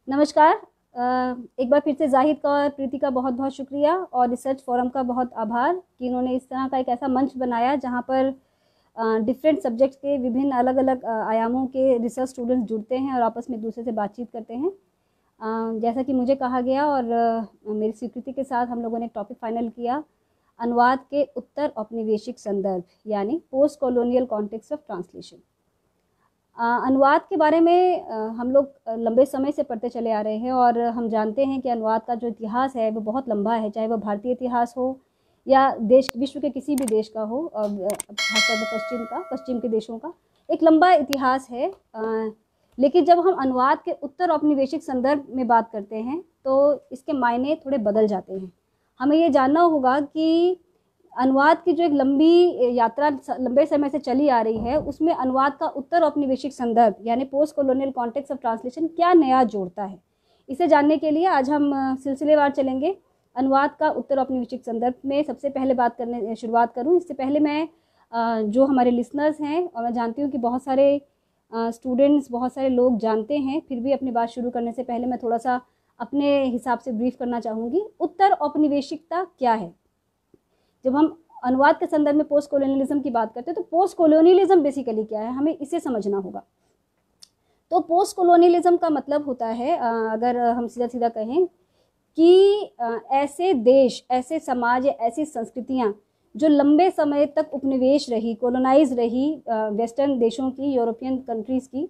नमस्कार। एक बार फिर से जाहिद का और प्रीति का बहुत बहुत शुक्रिया और रिसर्च फोरम का बहुत आभार कि इन्होंने इस तरह का एक ऐसा मंच बनाया जहां पर डिफरेंट सब्जेक्ट्स के विभिन्न अलग अलग आयामों के रिसर्च स्टूडेंट्स जुड़ते हैं और आपस में एक दूसरे से बातचीत करते हैं। जैसा कि मुझे कहा गया और मेरी स्वीकृति के साथ हम लोगों ने टॉपिक फाइनल किया, अनुवाद के उत्तर औपनिवेशिक संदर्भ यानी post colonial context of translation. अनुवाद के बारे में हम लोग लंबे समय से पढ़ते चले आ रहे हैं और हम जानते हैं कि अनुवाद का जो इतिहास है वो बहुत लंबा है, चाहे वह भारतीय इतिहास हो या देश विश्व के किसी भी देश का हो, खासतौर पर पश्चिम के देशों का एक लंबा इतिहास है। लेकिन जब हम अनुवाद के उत्तर औपनिवेशिक संदर्भ में बात करते हैं तो इसके मायने थोड़े बदल जाते हैं। हमें ये जानना होगा कि अनुवाद की जो एक लंबी यात्रा लंबे समय से चली आ रही है उसमें अनुवाद का उत्तर औपनिवेशिक संदर्भ यानी post colonial context of translation क्या नया जोड़ता है। इसे जानने के लिए आज हम सिलसिलेवार चलेंगे। अनुवाद का उत्तर औपनिवेशिक संदर्भ में सबसे पहले बात करने शुरुआत करूं, इससे पहले मैं जो हमारे लिसनर्स हैं और मैं जानती हूँ कि बहुत सारे स्टूडेंट्स बहुत सारे लोग जानते हैं, फिर भी अपनी बात शुरू करने से पहले मैं थोड़ा सा अपने हिसाब से ब्रीफ करना चाहूँगी। उत्तर औपनिवेशिकता क्या है? जब हम अनुवाद के संदर्भ में पोस्ट कॉलोनियलिज्म की बात करते हैं तो पोस्ट कॉलोनियलिज्म बेसिकली क्या है, हमें इसे समझना होगा। तो पोस्ट कॉलोनियलिज्म का मतलब होता है, अगर हम सीधा सीधा कहें कि ऐसे देश, ऐसे समाज या ऐसी संस्कृतियां जो लंबे समय तक उपनिवेश रही, कॉलोनाइज रही वेस्टर्न देशों की, यूरोपियन कंट्रीज़ की,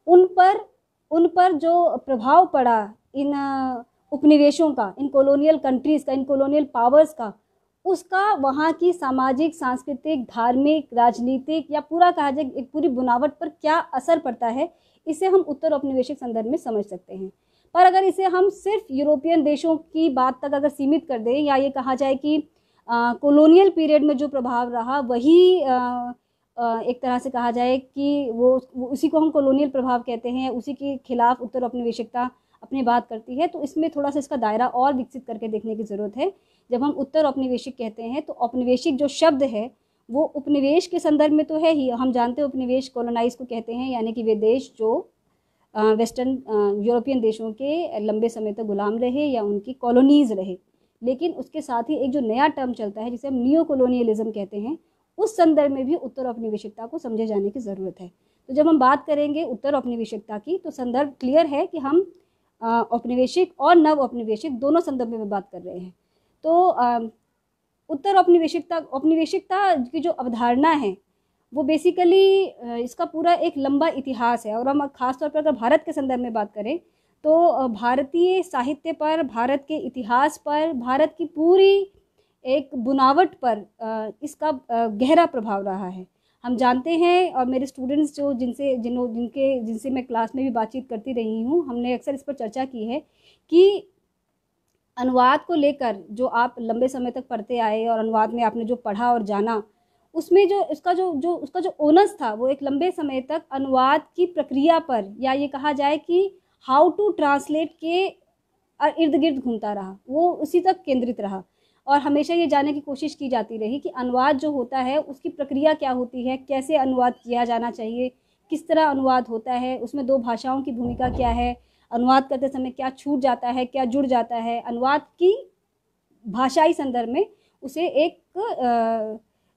उन पर जो प्रभाव पड़ा इन उपनिवेशों का, इन कॉलोनियल कंट्रीज़ का, इन कॉलोनियल पावर्स का, उसका वहाँ की सामाजिक, सांस्कृतिक, धार्मिक, राजनीतिक या पूरा कहा जाए एक पूरी बुनावट पर क्या असर पड़ता है, इसे हम उत्तर औपनिवेशिक संदर्भ में समझ सकते हैं। पर अगर इसे हम सिर्फ यूरोपियन देशों की बात तक अगर सीमित कर दें या ये कहा जाए कि कॉलोनियल पीरियड में जो प्रभाव रहा वही एक तरह से कहा जाए कि वो उसी को हम कॉलोनियल प्रभाव कहते हैं, उसी के खिलाफ उत्तर औपनिवेशिकता अपनी बात करती है, तो इसमें थोड़ा सा इसका दायरा और विकसित करके देखने की ज़रूरत है। जब हम उत्तर औपनिवेशिक कहते हैं तो औपनिवेशिक जो शब्द है वो उपनिवेश के संदर्भ में तो है ही, हम जानते हैं उपनिवेश कॉलोनाइज को कहते हैं, यानी कि वे देश जो वेस्टर्न यूरोपियन देशों के लंबे समय तक गुलाम रहे या उनकी कॉलोनीज रहे। लेकिन उसके साथ ही एक जो नया टर्म चलता है जिसे हम नियो कॉलोनियलिज्म कहते हैं, उस संदर्भ में भी उत्तर औपनिवेशिकता को समझे जाने की ज़रूरत है। तो जब हम बात करेंगे उत्तर औपनिवेशिकता की तो संदर्भ क्लियर है कि हम औपनिवेशिक और नव औपनिवेशिक दोनों संदर्भ में बात कर रहे हैं। तो उत्तर औपनिवेशिकता की जो अवधारणा है वो बेसिकली इसका पूरा एक लंबा इतिहास है। और हम खासतौर पर अगर भारत के संदर्भ में बात करें तो भारतीय साहित्य पर, भारत के इतिहास पर, भारत की पूरी एक बुनावट पर इसका गहरा प्रभाव रहा है। हम जानते हैं और मेरे स्टूडेंट्स जो जिनसे मैं क्लास में भी बातचीत करती रही हूँ, हमने अक्सर इस पर चर्चा की है कि अनुवाद को लेकर जो आप लंबे समय तक पढ़ते आए और अनुवाद में आपने जो पढ़ा और जाना, उसमें जो उसका जो ओनस था वो एक लंबे समय तक अनुवाद की प्रक्रिया पर या ये कहा जाए कि हाउ टू ट्रांसलेट के इर्द गिर्द घूमता रहा, वो उसी तक केंद्रित रहा। और हमेशा ये जानने की कोशिश की जाती रही कि अनुवाद जो होता है उसकी प्रक्रिया क्या होती है, कैसे अनुवाद किया जाना चाहिए, किस तरह अनुवाद होता है, उसमें दो भाषाओं की भूमिका क्या है, अनुवाद करते समय क्या छूट जाता है, क्या जुड़ जाता है। अनुवाद की भाषाई संदर्भ में उसे एक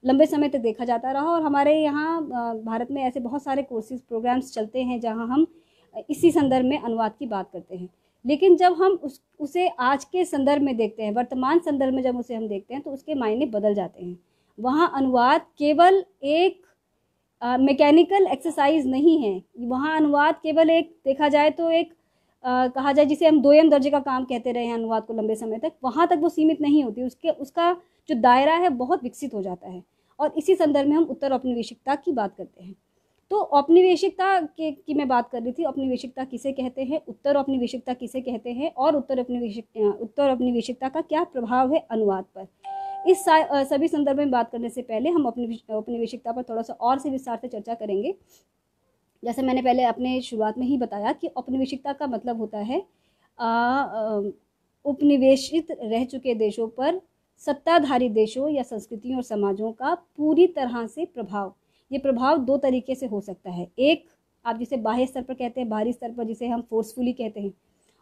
लंबे समय तक देखा जाता रहा और हमारे यहाँ भारत में ऐसे बहुत सारे कोर्सेज प्रोग्राम्स चलते हैं जहाँ हम इसी संदर्भ में अनुवाद की बात करते हैं। लेकिन जब हम उसे आज के संदर्भ में देखते हैं, वर्तमान संदर्भ में जब उसे हम देखते हैं तो उसके मायने बदल जाते हैं। वहाँ अनुवाद केवल एक मैकेनिकल एक्सरसाइज नहीं है, वहाँ अनुवाद केवल एक देखा जाए तो एक कहा जाए जिसे हम दोयम दर्जे का काम कहते रहे हैं अनुवाद को लंबे समय तक, वहाँ तक वो सीमित नहीं होती, उसका जो दायरा है बहुत विकसित हो जाता है। और इसी संदर्भ में हम उत्तर औपनिवेशिकता की बात करते हैं। तो औपनिवेशिकता की मैं बात कर रही थी, औपनिवेशिकता किसे कहते हैं, उत्तर औपनिवेशिकता किसे कहते हैं और उत्तर औपनिवेशिकता का क्या प्रभाव है अनुवाद पर। इस सभी संदर्भ में बात करने से पहले हम औपनिवेशिकता पर थोड़ा सा और से विस्तार से चर्चा करेंगे। जैसे मैंने पहले अपने शुरुआत में ही बताया कि औपनिवेशिकता का मतलब होता है उपनिवेशित रह चुके देशों पर सत्ताधारी देशों या संस्कृतियों और समाजों का पूरी तरह से प्रभाव। ये प्रभाव दो तरीके से हो सकता है, एक आप जिसे बाह्य स्तर पर कहते हैं, बाहरी स्तर पर जिसे हम फोर्सफुली कहते हैं,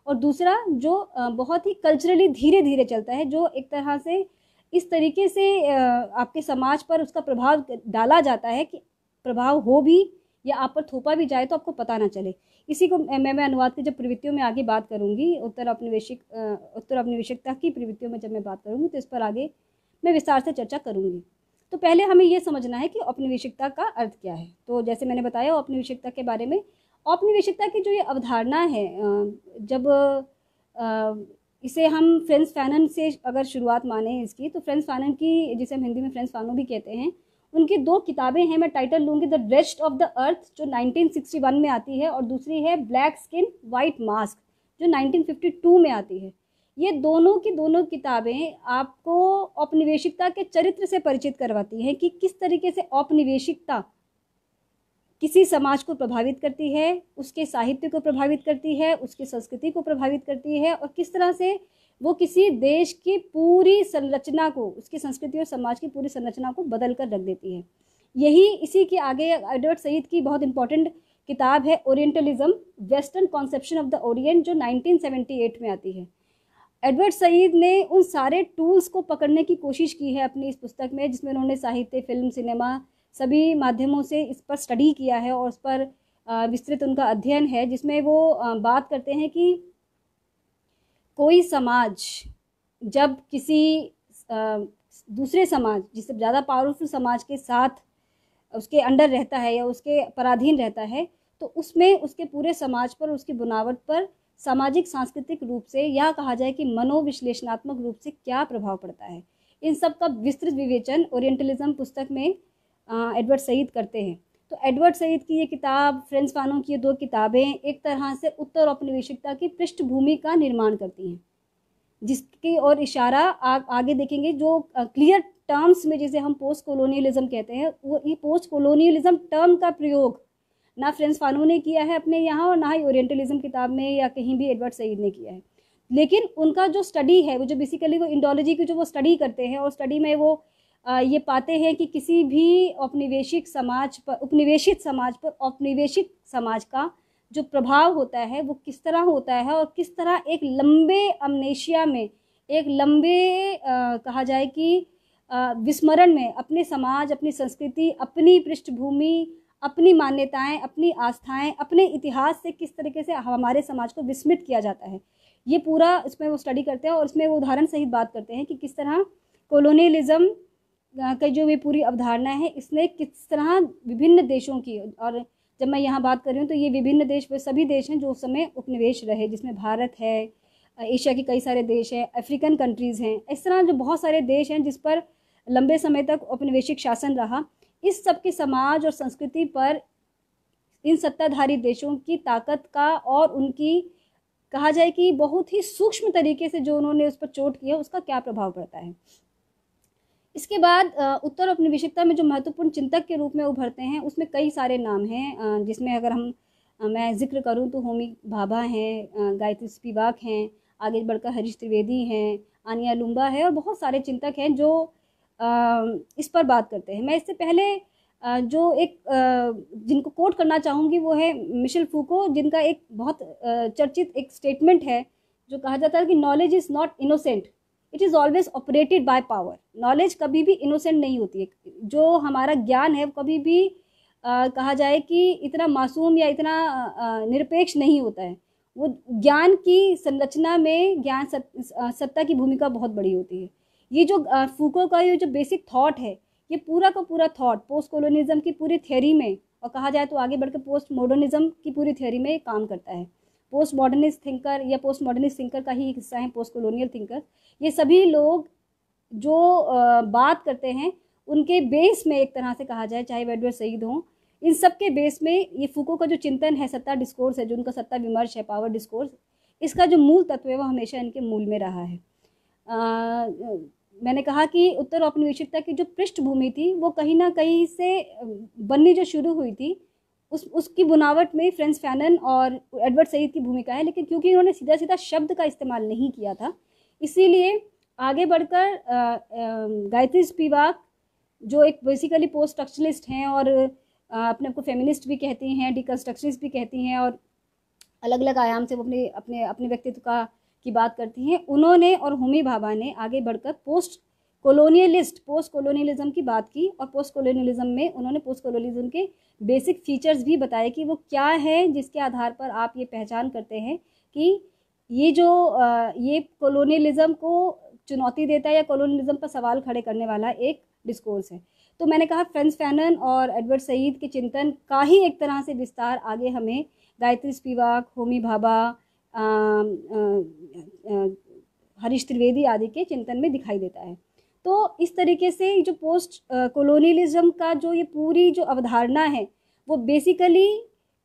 और दूसरा जो बहुत ही कल्चरली धीरे धीरे चलता है, जो एक तरह से इस तरीके से आपके समाज पर उसका प्रभाव डाला जाता है कि प्रभाव हो भी या आप पर थोपा भी जाए तो आपको पता ना चले। इसी को मैं अनुवाद की जब प्रवृत्तियों में आगे बात करूँगी, उत्तर औपनिवेशिकता की प्रवृत्तियों में जब मैं बात करूँगी तो इस पर आगे मैं विस्तार से चर्चा करूँगी। तो पहले हमें ये समझना है कि औपनिवेशिकता का अर्थ क्या है। तो जैसे मैंने बताया औपनिवेशिकता के बारे में, औपनिवेशिकता की जो ये अवधारणा है, जब इसे हम फ्रांस फैनन से अगर शुरुआत माने इसकी, तो फ्रांस फैनन की, जिसे हम हिंदी में फ्रांस फानो भी कहते हैं, उनकी 2 किताबें हैं। मैं टाइटल लूँगी the rest of the earth जो 1961 में आती है, और दूसरी है ब्लैक स्किन वाइट मास्क जो 1952 में आती है। ये दोनों की दोनों किताबें आपको औपनिवेशिकता के चरित्र से परिचित करवाती हैं कि किस तरीके से औपनिवेशिकता किसी समाज को प्रभावित करती है, उसके साहित्य को प्रभावित करती है, उसकी संस्कृति को प्रभावित करती है, और किस तरह से वो किसी देश की पूरी संरचना को, उसकी संस्कृति और समाज की पूरी संरचना को बदल कर रख देती है। यही इसी के आगे एडवर्ड सईद की बहुत इंपॉर्टेंट किताब है orientalism, western conception of the Orient, जो 1978 में आती है। एडवर्ड सईद ने उन सारे टूल्स को पकड़ने की कोशिश की है अपनी इस पुस्तक में, जिसमें उन्होंने साहित्य, फिल्म, सिनेमा सभी माध्यमों से इस पर स्टडी किया है और उस पर विस्तृत उनका अध्ययन है, जिसमें वो बात करते हैं कि कोई समाज जब किसी दूसरे समाज, जिससे ज़्यादा पावरफुल समाज के साथ उसके अंडर रहता है या उसके पराधीन रहता है, तो उसमें उसके पूरे समाज पर, उसकी बनावट पर सामाजिक सांस्कृतिक रूप से, या कहा जाए कि मनोविश्लेषणात्मक रूप से क्या प्रभाव पड़ता है, इन सब का विस्तृत विवेचन ओरिएंटलिज्म पुस्तक में एडवर्ड सईद करते हैं। तो एडवर्ड सईद की ये किताब, फ्रांस फानो की ये 2 किताबें एक तरह से उत्तर औपनिवेशिकता की पृष्ठभूमि का निर्माण करती हैं, जिसकी और इशारा आगे देखेंगे। जो क्लियर टर्म्स में जिसे हम पोस्ट कोलोनियलिज्म कहते हैं, वो ये पोस्ट कोलोनियलिज्म टर्म का प्रयोग ना फ्रांस फानो ने किया है अपने यहाँ, और ना ही ओरिएंटलिज्म किताब में या कहीं भी एडवर्ड सईद ने किया है। लेकिन उनका जो स्टडी है, वो जो बेसिकली वो इंडोलॉजी की जो वो स्टडी करते हैं, और स्टडी में वो ये पाते हैं कि किसी भी उपनिवेशित समाज पर औपनिवेशिक समाज का जो प्रभाव होता है वो किस तरह होता है, और किस तरह एक लंबे अमनेशिया में, एक लंबे कहा जाए कि विस्मरण में अपने समाज, अपनी संस्कृति, अपनी पृष्ठभूमि, अपनी मान्यताएं, अपनी आस्थाएं, अपने इतिहास से किस तरीके से हमारे समाज को विस्मृत किया जाता है, ये पूरा इसमें वो स्टडी करते हैं। और इसमें वो उदाहरण सहित बात करते हैं कि किस तरह कोलोनियलिज्म का जो ये पूरी अवधारणा है, इसने किस तरह विभिन्न देशों की, और जब मैं यहाँ बात कर रही हूँ तो ये विभिन्न देश वे सभी देश हैं जो उस समय उपनिवेश रहे, जिसमें भारत है, एशिया के कई सारे देश हैं, अफ्रीकन कंट्रीज़ हैं, इस तरह जो बहुत सारे देश हैं जिस पर लंबे समय तक औपनिवेशिक शासन रहा। इस सब के समाज और संस्कृति पर इन सत्ताधारी देशों की ताकत का और उनकी, कहा जाए कि बहुत ही सूक्ष्म तरीके से जो उन्होंने उस पर चोट किया, उसका क्या प्रभाव पड़ता है। इसके बाद उत्तर औपनिवेशिकता में जो महत्वपूर्ण चिंतक के रूप में उभरते हैं, उसमें कई सारे नाम हैं, जिसमें अगर मैं जिक्र करूं तो होमी भाभा हैं, गायत्री स्पिवाक हैं, आगे बढ़कर हरीश त्रिवेदी हैं, आनिया लुम्बा है, और बहुत सारे चिंतक हैं जो इस पर बात करते हैं। मैं इससे पहले जो एक जिनको कोट करना चाहूँगी वो है मिशेल फूको, जिनका एक बहुत चर्चित एक स्टेटमेंट है जो कहा जाता है कि knowledge is not innocent, it is always operated by power. Knowledge कभी भी इनोसेंट नहीं होती है। जो हमारा ज्ञान है कभी भी कहा जाए कि इतना मासूम या इतना निरपेक्ष नहीं होता है। वो ज्ञान की संरचना में ज्ञान सत्ता की भूमिका बहुत बड़ी होती है। ये जो फूको का ये जो बेसिक थॉट है, ये पूरा का पूरा थॉट पोस्ट कोलोनिज्म की पूरी थ्योरी में, और कहा जाए तो आगे बढ़कर पोस्ट मॉडर्निज्म की पूरी थ्योरी में काम करता है। पोस्ट मॉडर्निस्ट थिंकर या पोस्ट मॉडर्निस्ट थिंकर का ही एक हिस्सा है पोस्ट कोलोनियल थिंकर। ये सभी लोग जो बात करते हैं उनके बेस में एक तरह से कहा जाए, चाहे वो एडवर्ड सईद हों, इन सब के बेस में ये फूको का जो चिंतन है, सत्ता डिस्कोर्स है, जो उनका सत्ता विमर्श है, पावर डिस्कोर्स, इसका जो मूल तत्व है वो हमेशा इनके मूल में रहा है। मैंने कहा कि उत्तर औपनिवेशिकता की जो पृष्ठभूमि थी वो कहीं ना कहीं से बननी जो शुरू हुई थी, उसकी बुनावट में फ्रांस फैनन और एडवर्ड सईद की भूमिका है। लेकिन क्योंकि उन्होंने सीधा सीधा शब्द का इस्तेमाल नहीं किया था, इसीलिए आगे बढ़कर गायत्री स्पिवाक, जो एक बेसिकली पोस्ट स्ट्रक्चरलिस्ट हैं और अपने आप को फेमिनिस्ट भी कहती हैं, डिकंस्ट्रक्शनिस्ट भी कहती हैं, और अलग अलग आयाम से वो अपने अपने अपने व्यक्तित्व का की बात करती हैं। उन्होंने और होमी भाभा ने आगे बढ़कर पोस्ट कोलोनियलिज्म की बात की, और पोस्ट कोलोनियलिज्म में उन्होंने पोस्ट कोलोनियलिज्म के बेसिक फीचर्स भी बताए कि वो क्या है, जिसके आधार पर आप ये पहचान करते हैं कि ये जो ये कोलोनियलिज्म को चुनौती देता है या कोलोनियलिज्म पर सवाल खड़े करने वाला एक डिस्कोर्स है। तो मैंने कहा फ्रांस फैनन और एडवर्ड सईद के चिंतन का ही एक तरह से विस्तार आगे हमें गायत्री स्पिवाक, होमी भाभा, हरीश त्रिवेदी आदि के चिंतन में दिखाई देता है। तो इस तरीके से जो पोस्ट कोलोनियलिज्म का जो ये पूरी जो अवधारणा है वो बेसिकली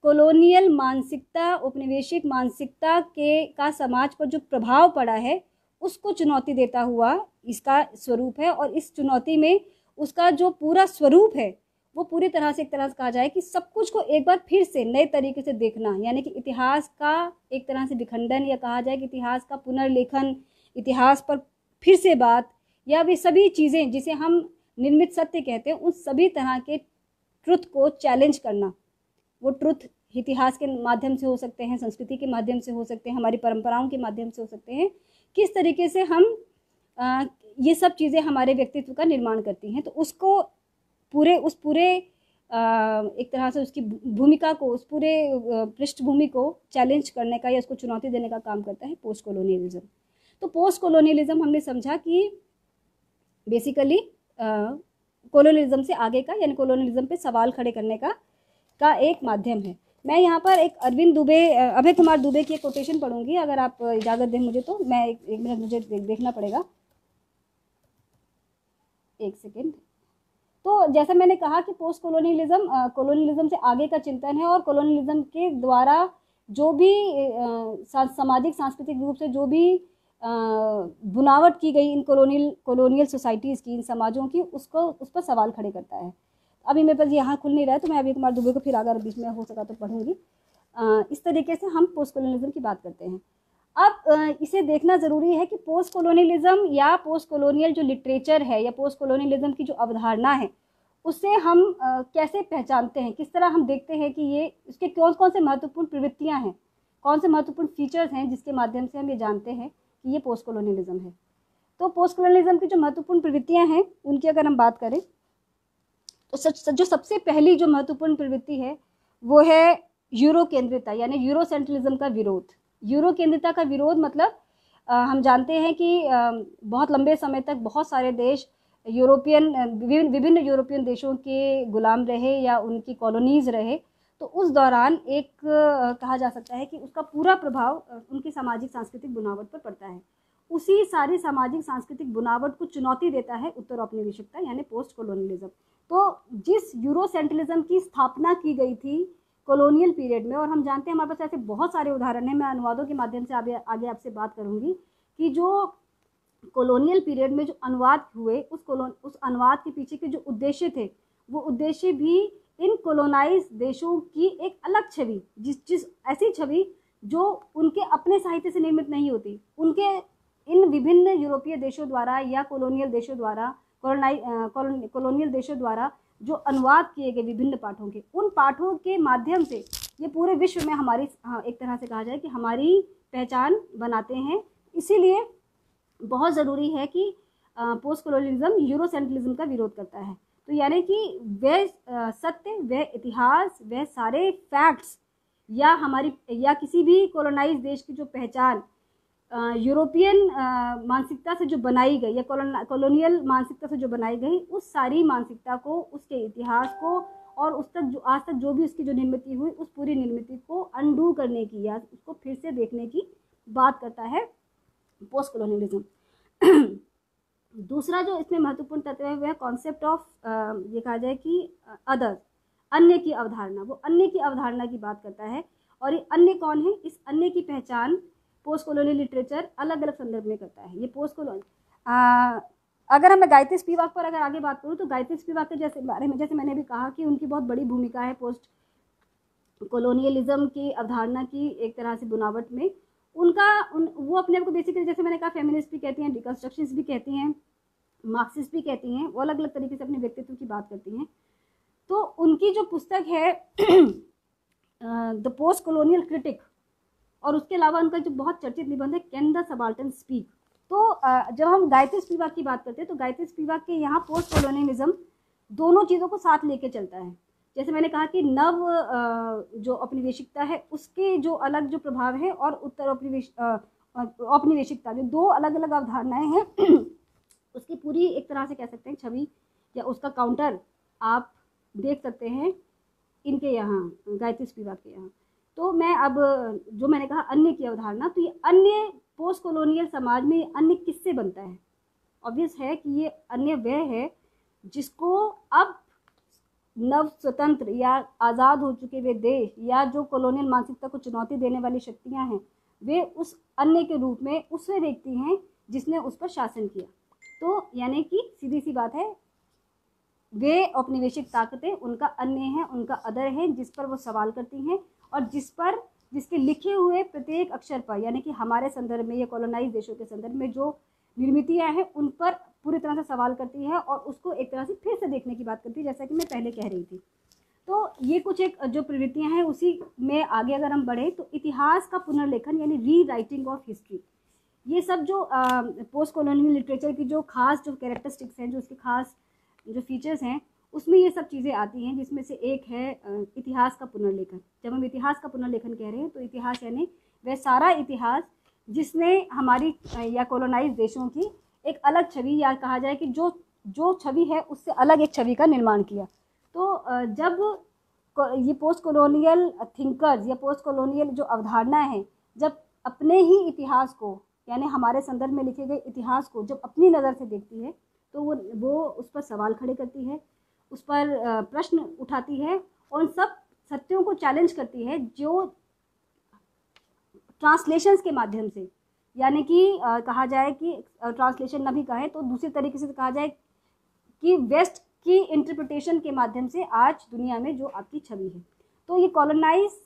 कॉलोनियल मानसिकता, औपनिवेशिक मानसिकता का समाज पर जो प्रभाव पड़ा है उसको चुनौती देता हुआ इसका स्वरूप है। और इस चुनौती में उसका जो पूरा स्वरूप है वो पूरी तरह से एक तरह से कहा जाए कि सब कुछ को एक बार फिर से नए तरीके से देखना, यानी कि इतिहास का एक तरह से विखंडन, या कहा जाए कि इतिहास का पुनर्लेखन, इतिहास पर फिर से बात, या वे सभी चीज़ें जिसे हम निर्मित सत्य कहते हैं उन सभी तरह के ट्रुथ को चैलेंज करना। वो ट्रुथ इतिहास के माध्यम से हो सकते हैं, संस्कृति के माध्यम से हो सकते हैं, हमारी परंपराओं के माध्यम से हो सकते हैं, किस तरीके से हम ये सब चीज़ें हमारे व्यक्तित्व का निर्माण करती हैं। तो उसको उस पूरे एक तरह से उसकी भूमिका को, उस पूरे पृष्ठभूमि को चैलेंज करने का या उसको चुनौती देने का काम करता है पोस्ट कोलोनियलिज्म। तो पोस्ट कोलोनियलिज्म हमने समझा कि बेसिकली कोलोनियलिज्म से आगे का, यानी कोलोनियलिज्म पे सवाल खड़े करने का एक माध्यम है। मैं यहाँ पर एक अभय कुमार दुबे की एक कोटेशन पढ़ूंगी, अगर आप इजाज़त दें मुझे तो। मैं एक मिनट, मुझे देखना पड़ेगा, एक सेकेंड। तो जैसा मैंने कहा कि पोस्ट कोलोनियलिज्म कोलोनियलिज्म से आगे का चिंतन है, और कोलोनियलिज्म के द्वारा जो भी सामाजिक सांस्कृतिक रूप से जो भी बुनावट की गई इन कॉलोनियल सोसाइटीज़ की, इन समाजों की, उस पर सवाल खड़े करता है। अभी मेरे पास यहाँ खुल नहीं रहा है, तो मैं अभी कुमार दुबे को फिर अगर बीच में हो सका तो पढ़ूंगी। इस तरीके से हम पोस्ट कोलोनियलिज्म की बात करते हैं। अब इसे देखना ज़रूरी है कि पोस्ट कोलोनियलिज्म या पोस्ट कोलोनियल जो लिटरेचर है या पोस्ट कोलोनियलिज्म की जो अवधारणा है उसे हम कैसे पहचानते हैं, किस तरह हम देखते हैं कि ये इसके कौन कौन से महत्वपूर्ण प्रवृत्तियाँ हैं, कौन से महत्वपूर्ण फीचर्स हैं जिसके माध्यम से हम ये जानते हैं कि ये पोस्ट कोलोनियलिज्म है। तो पोस्ट कोलोनियलिज्म की जो महत्वपूर्ण प्रवृत्तियाँ हैं उनकी अगर हम बात करें तो जो सबसे पहली जो महत्वपूर्ण प्रवृत्ति है वो है यूरो केंद्रिता, यानी यूरोसेंट्रिज्म का विरोध। यूरो केंद्रिता का विरोध मतलब हम जानते हैं कि बहुत लंबे समय तक बहुत सारे देश विभिन्न यूरोपियन देशों के गुलाम रहे या उनकी कॉलोनीज़ रहे। तो उस दौरान एक कहा जा सकता है कि उसका पूरा प्रभाव उनकी सामाजिक सांस्कृतिक बुनावट पर पड़ता है। उसी सारी सामाजिक सांस्कृतिक बुनावट को चुनौती देता है उत्तर औपनिवेशिकता, यानी पोस्ट कोलोनियलिज्म। तो जिस यूरोसेंट्रिज्म की स्थापना की गई थी कॉलोनियल पीरियड में, और हम जानते हैं हमारे पास ऐसे बहुत सारे उदाहरण हैं, मैं अनुवादों के माध्यम से आगे आपसे बात करूंगी कि जो कॉलोनियल पीरियड में जो अनुवाद हुए उस अनुवाद के पीछे के जो उद्देश्य थे वो उद्देश्य भी इन कोलोनाइज देशों की एक अलग छवि, जिस ऐसी छवि जो उनके अपने साहित्य से निर्मित नहीं होती, उनके इन विभिन्न यूरोपीय देशों द्वारा या कॉलोनियल देशों द्वारा कॉलोनियल देशों द्वारा जो अनुवाद किए गए विभिन्न पाठों के, उन पाठों के माध्यम से ये पूरे विश्व में हमारी एक तरह से कहा जाए कि हमारी पहचान बनाते हैं। इसीलिए बहुत ज़रूरी है कि पोस्ट कोलोनियलिज्म यूरोसेंट्रिज्म का विरोध करता है। तो यानी कि वह सत्य, वह इतिहास, वह सारे फैक्ट्स या हमारी या किसी भी कॉलोनाइज देश की जो पहचान यूरोपियन मानसिकता से जो बनाई गई या कॉलोनियल मानसिकता से जो बनाई गई, उस सारी मानसिकता को, उसके इतिहास को और उस तक जो आज तक जो भी उसकी जो निर्मित हुई उस पूरी निर्मित को अनडू करने की या उसको फिर से देखने की बात करता है पोस्ट कोलोनियलिज्म। दूसरा जो इसमें महत्वपूर्ण तत्व है वह कॉन्सेप्ट ऑफ ये कहा जाए कि अदर, अन्य की अवधारणा। वो अन्य की अवधारणा की बात करता है। और ये अन्य कौन है, इस अन्य की पहचान पोस्ट कोलोनियल लिटरेचर अलग अलग संदर्भ में करता है। ये पोस्ट कोलोनियल अगर मैं गायत्री स्पिवाक पर अगर आगे बात करूँ तो गायत्री स्पिवाक के बारे में जैसे मैंने भी कहा कि उनकी बहुत बड़ी भूमिका है पोस्ट कोलोनियलिज्म की अवधारणा की एक तरह से बुनावट में। वो अपने आप को बेसिकली जैसे मैंने कहा फेमिनिस्ट भी कहती हैं, डिकंस्ट्रक्शनिस्ट भी कहती हैं, मार्क्सिस्ट भी कहती हैं, वो अलग अलग तरीके से अपने व्यक्तित्व की बात करती हैं। तो उनकी जो पुस्तक है द पोस्ट कोलोनियल क्रिटिक, और उसके अलावा उनका जो बहुत चर्चित निबंध है कैन द सबाल्टर्न स्पीक। तो जब हम गायत्री स्पिवाक की बात करते हैं तो गायत्री स्पिवाक के यहाँ पोस्ट कॉलोनियलिज्म दोनों चीज़ों को साथ लेके चलता है। जैसे मैंने कहा कि नव जो औपनिवेशिकता है उसके जो अलग जो प्रभाव है और उत्तर औपनिवेशिकता, जो दो अलग अलग अवधारणाएं हैं उसकी पूरी एक तरह से कह सकते हैं छवि या उसका काउंटर आप देख सकते हैं इनके यहाँ, गायत्री स्पिवाक के यहाँ। तो मैं अब जो मैंने कहा अन्य की अवधारणा, तो ये अन्य पोस्ट कॉलोनियल समाज में अन्य किससे बनता है? ऑब्वियस है कि ये अन्य वह है जिसको अब नव स्वतंत्र या आज़ाद हो चुके हुए देश या जो कॉलोनियल मानसिकता को चुनौती देने वाली शक्तियां हैं वे उस अन्य के रूप में उससे देखती हैं जिसने उस पर शासन किया। तो यानी कि सीधी सी बात है, वे औपनिवेशिक ताकतें उनका अन्य है, उनका अदर है, जिस पर वो सवाल करती हैं और जिसके लिखे हुए प्रत्येक अक्षर पर, यानी कि हमारे संदर्भ में या कॉलोनाइज देशों के संदर्भ में जो निर्मितियां हैं उन पर पूरी तरह से सवाल करती है और उसको एक तरह से फिर से देखने की बात करती है, जैसा कि मैं पहले कह रही थी। तो ये कुछ एक जो प्रवृत्तियां हैं उसी में आगे अगर हम बढ़े तो इतिहास का पुनर्लेखन यानी री राइटिंग ऑफ हिस्ट्री, ये सब जो पोस्ट कॉलोनियल लिटरेचर की जो खास जो कैरेक्टरिस्टिक्स हैं, जो उसके खास जो फीचर्स हैं, उसमें ये सब चीज़ें आती हैं, जिसमें से एक है इतिहास का पुनर्लेखन। जब हम इतिहास का पुनर्लेखन कह रहे हैं तो इतिहास यानी वह सारा इतिहास जिसने हमारी या कॉलोनाइज देशों की एक अलग छवि या कहा जाए कि जो छवि है उससे अलग एक छवि का निर्माण किया। तो जब ये पोस्ट कॉलोनियल थिंकर्स या पोस्ट कॉलोनियल जो अवधारणा है जब अपने ही इतिहास को यानी हमारे संदर्भ में लिखे गए इतिहास को जब अपनी नज़र से देखती है तो वो उस पर सवाल खड़े करती है, उस पर प्रश्न उठाती है और उन सब सत्यों को चैलेंज करती है जो ट्रांसलेशंस के माध्यम से, यानी कि कहा जाए कि ट्रांसलेशन न भी कहें तो दूसरी तरीके से कहा जाए कि वेस्ट की इंटरप्रिटेशन के माध्यम से आज दुनिया में जो आपकी छवि है। तो ये कॉलोनाइज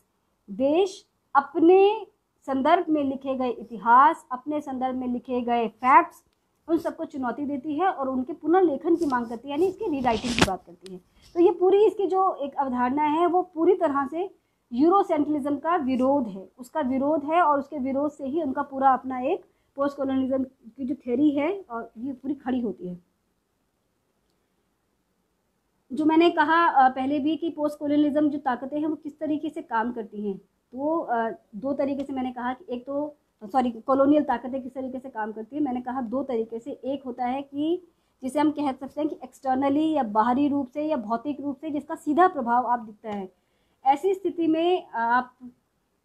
देश अपने संदर्भ में लिखे गए इतिहास, अपने संदर्भ में लिखे गए फैक्ट्स, उन सबको चुनौती देती है और उनके पुनर्लेखन की मांग करती है, यानी इसकी रीराइटिंग की बात करती है। तो ये पूरी इसकी जो एक अवधारणा है वो पूरी तरह से यूरोसेंट्रलिज्म का विरोध है, उसका विरोध है और उसके विरोध से ही उनका पूरा अपना एक पोस्ट कॉलोनिज्म की जो थ्योरी है और ये पूरी खड़ी होती है। जो मैंने कहा पहले भी कि पोस्ट कॉलोनिज्म जो ताकतें हैं वो किस तरीके से काम करती हैं, तो दो तरीके से मैंने कहा कि एक तो कॉलोनियल ताकतें किस तरीके से काम करती है। मैंने कहा दो तरीके से, एक होता है कि जिसे हम कह सकते हैं कि एक्सटर्नली या बाहरी रूप से या भौतिक रूप से जिसका सीधा प्रभाव आप दिखता है। ऐसी स्थिति में आप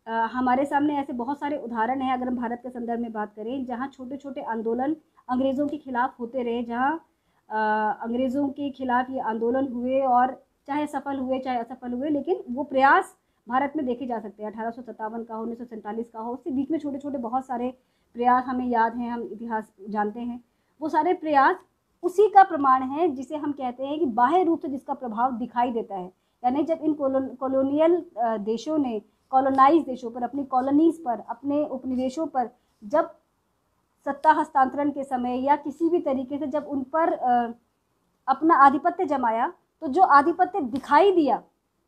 हमारे सामने ऐसे बहुत सारे उदाहरण हैं अगर हम भारत के संदर्भ में बात करें, जहाँ छोटे छोटे आंदोलन अंग्रेज़ों के खिलाफ होते रहे, जहाँ अंग्रेज़ों के खिलाफ ये आंदोलन हुए और चाहे सफल हुए चाहे असफल हुए, लेकिन वो प्रयास भारत में देखे जा सकते हैं। 1857 का हो, 1947 का हो, उससे बीच में छोटे छोटे बहुत सारे प्रयास हमें याद हैं, हम इतिहास जानते हैं। वो सारे प्रयास उसी का प्रमाण है जिसे हम कहते हैं कि बाह्य रूप से जिसका प्रभाव दिखाई देता है। यानी जब इन कॉलोनियल देशों ने कॉलोनाइज देशों पर, अपनी कॉलोनीज पर, अपने उपनिवेशों पर जब सत्ता हस्तांतरण के समय या किसी भी तरीके से जब उन पर अपना आधिपत्य जमाया, तो जो आधिपत्य दिखाई दिया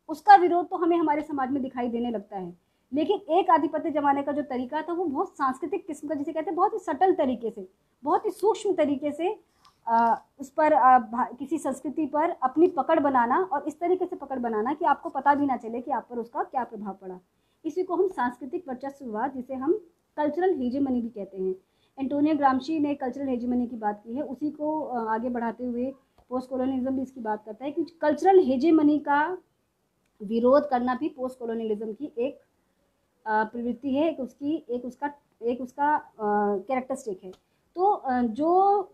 उसका विरोध तो हमें हमारे समाज में दिखाई देने लगता है। लेकिन एक आधिपत्य जमाने का जो तरीका था वो बहुत सांस्कृतिक किस्म का, जिसे कहते हैं बहुत ही सटल तरीके से, बहुत ही सूक्ष्म तरीके से उस पर किसी संस्कृति पर अपनी पकड़ बनाना और इस तरीके से पकड़ बनाना कि आपको पता भी ना चले कि आप पर उसका क्या प्रभाव पड़ा। इसी को हम सांस्कृतिक वर्चस्ववाद, जिसे हम कल्चरल हेजेमनी भी कहते हैं। एंटोनियो ग्राम्शी ने कल्चरल हेजेमनी की बात की है, उसी को आगे बढ़ाते हुए पोस्ट कॉलोनियलिज्म भी इसकी बात करता है कि कल्चरल हेजेमनी का विरोध करना भी पोस्ट कॉलोनियलिज्म की एक प्रवृत्ति है, एक उसका कैरेक्टरिस्टिक है। तो जो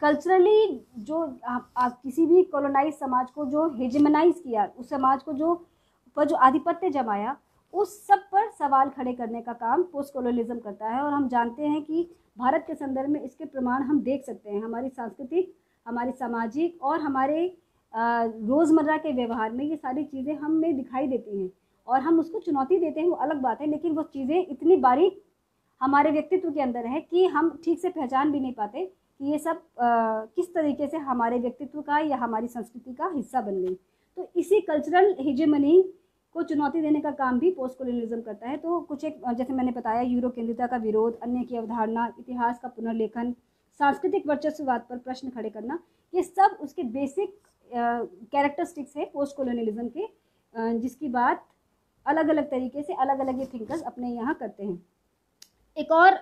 कल्चरली जो किसी भी कॉलोनाइज समाज को जो हेजेमनाइज किया, उस समाज को जो आधिपत्य जमाया, उस सब पर सवाल खड़े करने का काम पोस्ट कॉलोनियलिज्म करता है। और हम जानते हैं कि भारत के संदर्भ में इसके प्रमाण हम देख सकते हैं। हमारी सांस्कृतिक, हमारी सामाजिक और हमारे रोज़मर्रा के व्यवहार में ये सारी चीज़ें हमें दिखाई देती हैं और हम उसको चुनौती देते हैं, वो अलग बात है। लेकिन वो चीज़ें इतनी बारीक हमारे व्यक्तित्व के अंदर है कि हम ठीक से पहचान भी नहीं पाते कि ये सब किस तरीके से हमारे व्यक्तित्व का या हमारी संस्कृति का हिस्सा बन गई। तो इसी कल्चरल हेजेमनी को चुनौती देने का काम भी पोस्ट कोलोनियलिज्म करता है। तो कुछ एक जैसे मैंने बताया, यूरो केंद्रिता का विरोध, अन्य की अवधारणा, इतिहास का पुनर्लेखन, सांस्कृतिक वर्चस्ववाद पर प्रश्न खड़े करना, ये सब उसके बेसिक कैरेक्टरिस्टिक्स है पोस्ट कोलोनियलिज्म के, जिसकी बात अलग अलग तरीके से अलग अलग ये थिंकर्स अपने यहाँ करते हैं। एक और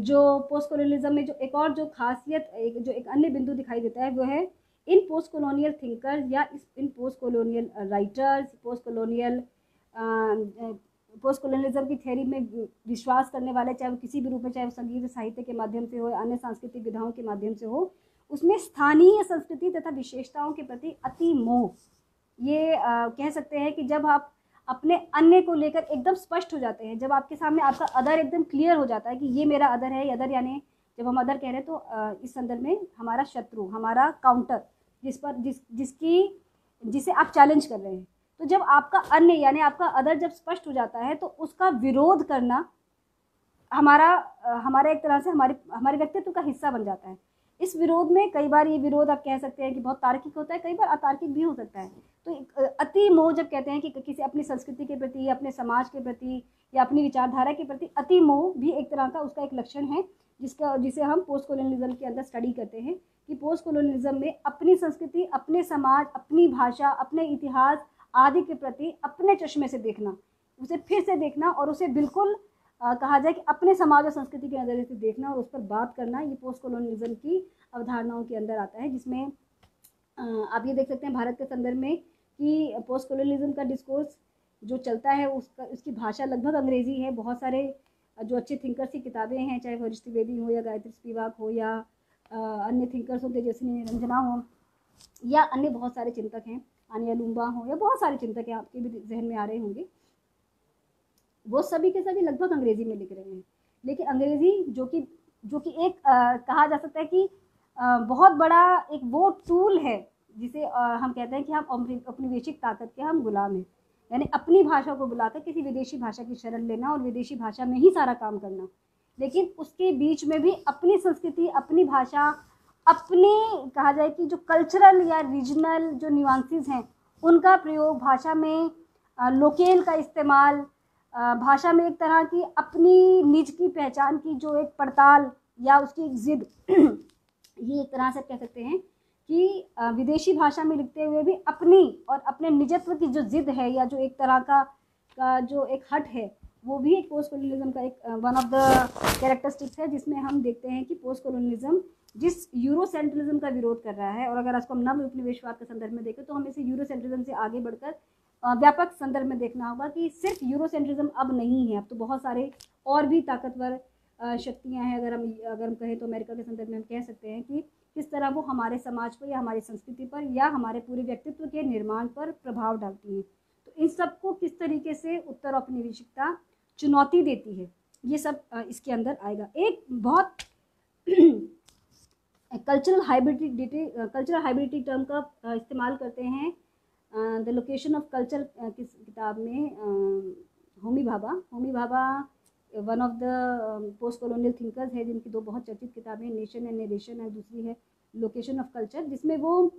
जो पोस्ट कोलोनियलिज्म में जो एक और जो खासियत, जो एक अन्य बिंदु दिखाई देता है, वो है इन पोस्ट कोलोनियल थिंकर्स या इन post colonial writers, post colonialism की थ्योरी में विश्वास करने वाले, चाहे वो किसी भी रूप में, चाहे वो संगीत साहित्य के माध्यम से हो, अन्य सांस्कृतिक विधाओं के माध्यम से हो, उसमें स्थानीय संस्कृति तथा विशेषताओं के प्रति अति मोह, ये कह सकते हैं कि जब आप अपने अन्य को लेकर एकदम स्पष्ट हो जाते हैं, जब आपके सामने आपका अदर एकदम क्लियर हो जाता है कि ये मेरा अदर है, अदर यानी जब हम अदर कह रहे हैं तो इस संदर्भ में हमारा शत्रु, हमारा काउंटर, जिसे आप चैलेंज कर रहे हैं। तो जब आपका अन्य यानी आपका अदर जब स्पष्ट हो जाता है, तो उसका विरोध करना हमारा एक तरह से हमारे व्यक्तित्व का हिस्सा बन जाता है। इस विरोध में कई बार ये विरोध आप कह सकते हैं कि बहुत तार्किक होता है, कई बार अतार्किक भी हो सकता है। तो अति मोह जब कहते हैं कि किसी अपनी संस्कृति के प्रति या अपने समाज के प्रति या अपनी विचारधारा के प्रति अति मोह भी एक तरह का उसका एक लक्षण है, जिसे हम पोस्ट कोलोनियलिज्म के अंदर स्टडी करते हैं कि पोस्ट कोलोनियलिज्म में अपनी संस्कृति, अपने समाज, अपनी भाषा, अपने इतिहास आदि के प्रति अपने चश्मे से देखना, उसे फिर से देखना और उसे बिल्कुल कहा जाए कि अपने समाज और संस्कृति के नज़रिए से देखना और उस पर बात करना, ये पोस्ट कोलोनियलिज्म की अवधारणाओं के अंदर आता है। जिसमें आप ये देख सकते हैं भारत के संदर्भ में कि पोस्ट कोलोनियलिज्म का डिस्कोर्स जो चलता है उसकी भाषा लगभग अंग्रेज़ी है। बहुत सारे जो अच्छे थिंकर्स की किताबें हैं, चाहे वरिष्ठ द्विवेदी हो या गायत्री स्पिवाक हो या अन्य थिंकर्स हो, तेजस्विनी रंजना हो या अन्य बहुत सारे चिंतक हैं, आनिया लूम्बा हो या बहुत सारे चिंतक हैं, आपके भी जहन में आ रहे होंगे, वो सभी के सभी लगभग अंग्रेज़ी में लिख रहे हैं। लेकिन अंग्रेज़ी जो कि एक कहा जा सकता है कि बहुत बड़ा एक वो टूल है जिसे हम कहते हैं कि हम औपनिवेशिक ताकत के हम गुलाम हैं, यानी अपनी भाषा को बुलाकर किसी विदेशी भाषा की शरण लेना और विदेशी भाषा में ही सारा काम करना। लेकिन उसके बीच में भी अपनी संस्कृति, अपनी भाषा, अपने कहा जाए कि जो कल्चरल या रीजनल जो न्यूआंसेस हैं उनका प्रयोग, भाषा में लोकेल का इस्तेमाल, भाषा में एक तरह की अपनी निज की पहचान की जो एक पड़ताल या उसकी एक जिद ये एक तरह से कह सकते हैं कि विदेशी भाषा में लिखते हुए भी अपनी और अपने निजत्व की जो जिद है या जो एक तरह का जो एक हट है, वो भी एक पोस्ट कोलोनियलिज्म का एक वन ऑफ द कैरेक्टरिस्टिक्स है, जिसमें हम देखते हैं कि पोस्ट कोलोनियलिज्म जिस यूरो सेंट्रलिज्म का विरोध कर रहा है, और अगर इसको हम नव उपनिवेशवाद के संदर्भ में देखें तो हमें इसे यूरो सेंट्रिज्म से आगे बढ़कर व्यापक संदर्भ में देखना होगा कि सिर्फ यूरो सेंट्रिज्म अब नहीं है, अब तो बहुत सारे और भी ताकतवर शक्तियाँ हैं। अगर हम कहें तो अमेरिका के संदर्भ में हम कह सकते हैं कि किस तरह वो हमारे समाज पर या हमारी संस्कृति पर या हमारे पूरे व्यक्तित्व के निर्माण पर प्रभाव डालती हैं। तो इन सब को किस तरीके से उत्तर औपनिवेशिकता चुनौती देती है, ये सब इसके अंदर आएगा। एक बहुत कल्चरल हाइब्रिडिटी टर्म का इस्तेमाल करते हैं द लोकेशन ऑफ कल्चर किस किताब में, Homi Bhabha one of the post colonial thinkers है, जिनकी दो बहुत चर्चित किताबें, नेशन एंड नेरेशन है, दूसरी है लोकेशन ऑफ कल्चर, जिसमें वो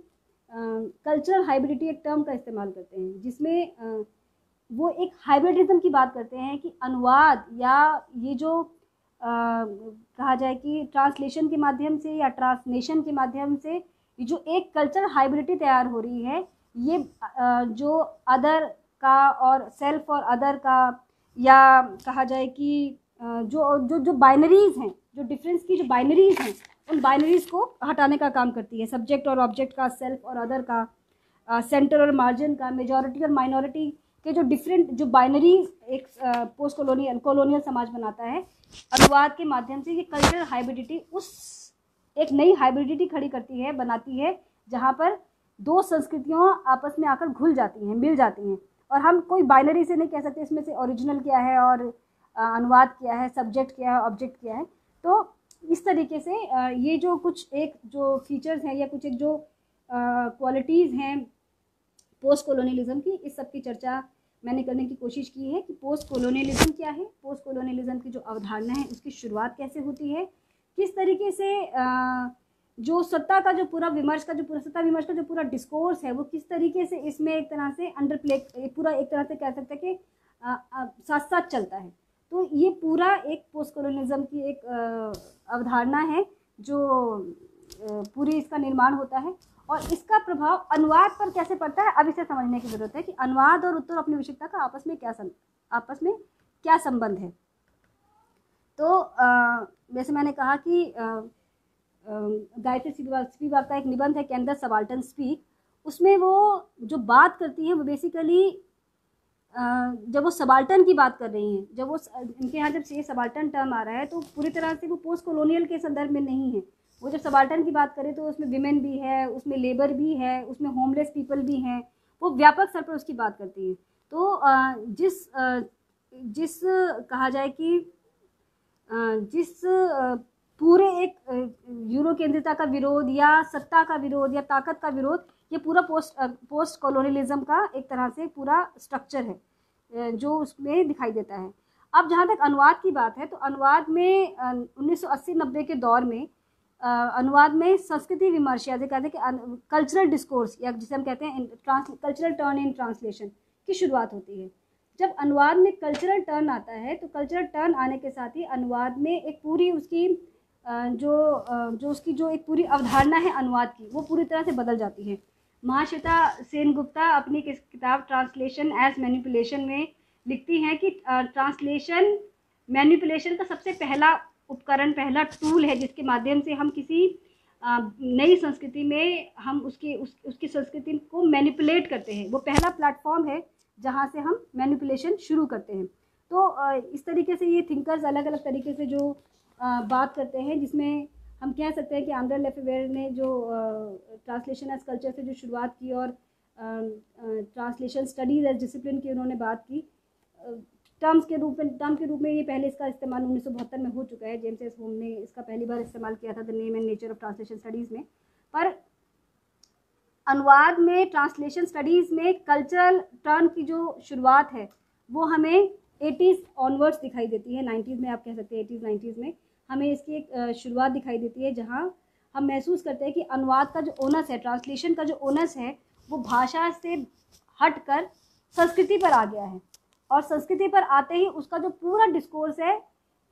कल्चरल हाइब्रिडिटी एक टर्म का इस्तेमाल करते हैं, जिसमें वो एक हाइब्रिडिज्म की बात करते हैं कि अनुवाद या ये जो कहा जाए कि ट्रांसलेशन के माध्यम से या ट्रांसनेशन के माध्यम से ये जो एक कल्चरल हाइब्रिडिटी तैयार हो रही है, ये जो अदर का और सेल्फ और अदर का, या कहा जाए कि जो बाइनरीज हैं, जो डिफरेंस की जो बाइनरीज हैं, उन बाइनरीज को हटाने का काम करती है। सब्जेक्ट और ऑब्जेक्ट का, सेल्फ और अदर का, सेंटर और मार्जिन का, मेजॉरिटी और माइनॉरिटी के जो डिफरेंट जो बाइनरीज एक पोस्ट कॉलोनियल समाज बनाता है, अनुवाद के माध्यम से ये कल्चरल हाइब्रिडिटी उस एक नई हाइब्रिडिटी खड़ी करती है, बनाती है, जहाँ पर दो संस्कृतियों आपस में आकर घुल जाती हैं, मिल जाती हैं। और हम कोई बाइनरी से नहीं कह सकते इसमें से ओरिजिनल क्या है और अनुवाद क्या है, सब्जेक्ट क्या है, ऑब्जेक्ट क्या है। तो इस तरीके से ये जो कुछ एक जो फीचर्स हैं या कुछ एक जो क्वालिटीज़ हैं पोस्ट कॉलोनियलिज्म की, इस सब की चर्चा मैंने करने की कोशिश की है कि पोस्ट कॉलोनियलिज्म क्या है, पोस्ट कॉलोनियलिज्म की जो अवधारणा है उसकी शुरुआत कैसे होती है, किस तरीके से जो सत्ता का जो पूरा विमर्श का जो पूरा सत्ता विमर्श का जो पूरा डिस्कोर्स है वो किस तरीके से इसमें एक तरह से अंडर प्ले पूरा एक तरह से कह सकते हैं कि साथ साथ चलता है। तो ये पूरा एक पोस्ट कॉलोनिज्म की एक अवधारणा है जो पूरी इसका निर्माण होता है। और इसका प्रभाव अनुवाद पर कैसे पड़ता है, अब इसे समझने की ज़रूरत है कि अनुवाद और उत्तर औपनिवेशिकता का आपस में क्या संबंध है। तो जैसे मैंने कहा कि गायत्री स्पिवाक का एक निबंध है कैन द सबाल्टर्न स्पीक, उसमें वो जो बात करती हैं वो बेसिकली जब वो सबाल्टर्न की बात कर रही हैं, जब वो इनके यहाँ जब ये सबाल्टर्न टर्म आ रहा है तो पूरी तरह से वो पोस्ट कॉलोनियल के संदर्भ में नहीं है। वो जब सबाल्टर्न की बात करें तो उसमें विमेन भी है, उसमें लेबर भी है, उसमें होमलेस पीपल भी हैं, वो व्यापक स्तर पर उसकी बात करती है। तो जिस कहा जाए कि जिस पूरे एक यूरो केंद्रिता का विरोध या सत्ता का विरोध या ताकत का विरोध, ये पूरा पोस्ट कॉलोनियलिज्म का एक तरह से पूरा स्ट्रक्चर है जो उसमें दिखाई देता है। अब जहाँ तक अनुवाद की बात है तो अनुवाद में 1980-90 के दौर में अनुवाद में संस्कृति विमर्श या कहते हैं कि कल्चरल डिस्कोर्स या जिसे हम कहते हैं कल्चरल टर्न इन ट्रांसलेशन की शुरुआत होती है। जब अनुवाद में कल्चरल टर्न आता है तो कल्चरल टर्न आने के साथ ही अनुवाद में एक पूरी उसकी उसकी जो एक पूरी अवधारणा है अनुवाद की, वो पूरी तरह से बदल जाती है। महाश्वेता सेनगुप्ता अपनी किताब ट्रांसलेशन एज मैनिपुलेशन में लिखती हैं कि ट्रांसलेशन मैनिपुलेशन का सबसे पहला उपकरण, पहला टूल है जिसके माध्यम से हम किसी नई संस्कृति में हम उसकी संस्कृति को मैनिपुलेट करते हैं। वो पहला प्लेटफॉर्म है जहाँ से हम मैनिपुलेशन शुरू करते हैं। तो इस तरीके से ये थिंकर्स अलग अलग तरीके से जो बात करते हैं, जिसमें हम कह सकते हैं कि आंद्रे लेफेवेरे ने जो ट्रांसलेशन एज कल्चर से जो शुरुआत की और ट्रांसलेशन स्टडीज़ एज डिसिप्लिन की उन्होंने बात की, टर्म के रूप में ये पहले इसका इस्तेमाल 1972 में हो चुका है। जेम्स एस होम ने इसका पहली बार इस्तेमाल किया था the name and nature of translation studies में। पर अनुवाद में ट्रांसलेशन स्टडीज़ में कल्चरल टर्न की जो शुरुआत है वो हमें 80s ऑनवर्ड्स दिखाई देती है। 90s में आप कह सकते हैं 80s 90s में हमें इसकी एक शुरुआत दिखाई देती है, जहाँ हम महसूस करते हैं कि अनुवाद का जो ओनस है, ट्रांसलेशन का जो ओनस है, वो भाषा से हटकर संस्कृति पर आ गया है। और संस्कृति पर आते ही उसका जो पूरा डिस्कोर्स है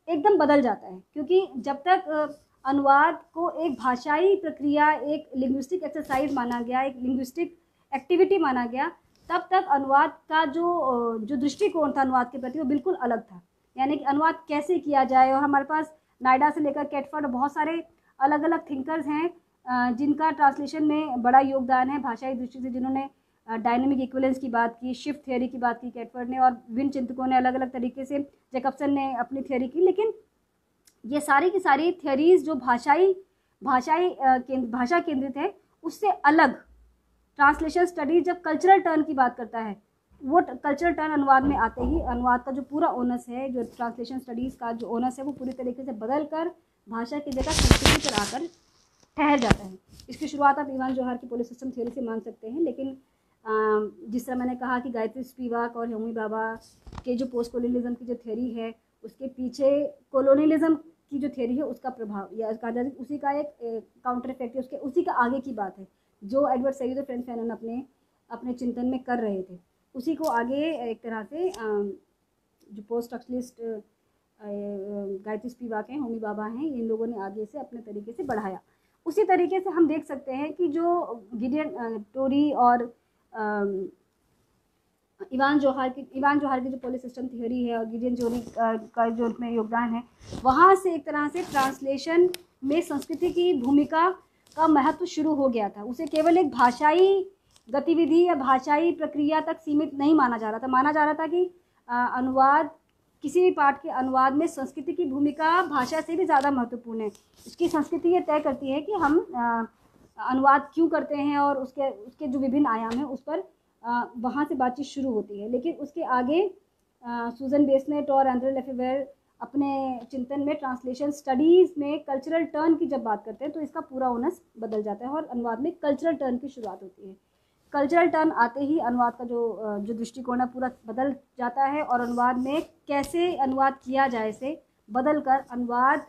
एकदम बदल जाता है, क्योंकि जब तक अनुवाद को एक भाषाई प्रक्रिया, एक लिंग्विस्टिक एक्सरसाइज माना गया, एक लिंग्विस्टिक एक्टिविटी माना गया, तब तक अनुवाद का जो दृष्टिकोण था अनुवाद के प्रति वो बिल्कुल अलग था। यानी कि अनुवाद कैसे किया जाए, और हमारे पास नायडा से लेकर कैटफर्ड बहुत सारे अलग अलग थिंकर्स हैं जिनका ट्रांसलेशन में बड़ा योगदान है भाषाई दृष्टि से, जिन्होंने डायनेमिक इक्विवेलेंस की बात की, शिफ्ट थियोरी की बात की कैटफर्ड ने, और विभिन्न चिंतकों ने अलग अलग तरीके से, जैकबसन ने अपनी थियोरी की। लेकिन ये सारी की सारी थियोरीज जो भाषा केंद्रित है, उससे अलग ट्रांसलेशन स्टडीज जब कल्चरल टर्न की बात करता है, वो कल्चरल टर्न अनुवाद में आते ही अनुवाद का जो पूरा ओनस है, जो ट्रांसलेशन स्टडीज़ का जो ओनस है, वो पूरी तरीके से बदल कर भाषा की जगह संस्कृति पर आकर ठहर जाता है। इसकी शुरुआत आप इवान जोहार की पोलिस सिस्टम थ्योरी से मान सकते हैं। लेकिन जिस तरह मैंने कहा कि गायत्री स्पिवाक और होमी भाभा के जो पोस्ट कॉलोनियलिज्म की जो थ्योरी है, उसके पीछे कॉलोनियलिज्म की जो थ्योरी है उसका प्रभाव, या उसी का एक काउंटर इफेक्ट है, उसके उसी का आगे की बात है जो एडवर्ड सईद और फ्रांस फैनन अपने चिंतन में कर रहे थे। उसी को आगे एक तरह से जो पोस्ट स्ट्रक्चरलिस्ट गायत्री स्पिवाक हैं, होमी भाभा हैं, इन लोगों ने आगे से अपने तरीके से बढ़ाया। उसी तरीके से हम देख सकते हैं कि जो गिडियन टोरी और इवान जोहार की जो पोलिस सिस्टम थ्योरी है और गिडियन टोरी का जो उसमें योगदान है, वहाँ से एक तरह से ट्रांसलेशन में संस्कृति की भूमिका का महत्व शुरू हो गया था। उसे केवल एक भाषाई गतिविधि या भाषाई प्रक्रिया तक सीमित नहीं माना जा रहा था। माना जा रहा था कि अनुवाद, किसी भी पाठ के अनुवाद में संस्कृति की भूमिका भाषा से भी ज़्यादा महत्वपूर्ण है। इसकी संस्कृति ये तय करती है कि हम अनुवाद क्यों करते हैं, और उसके जो विभिन्न आयाम हैं उस पर वहाँ से बातचीत शुरू होती है। लेकिन उसके आगे सूजन बेसनेट और आंद्रे लेफेवेरे अपने चिंतन में ट्रांसलेशन स्टडीज़ में कल्चरल टर्न की जब बात करते हैं तो इसका पूरा ओनस बदल जाता है और अनुवाद में कल्चरल टर्न की शुरुआत होती है। कल्चरल टर्न आते ही अनुवाद का जो दृष्टिकोण है पूरा बदल जाता है, और अनुवाद में कैसे अनुवाद किया जाए से बदल कर अनुवाद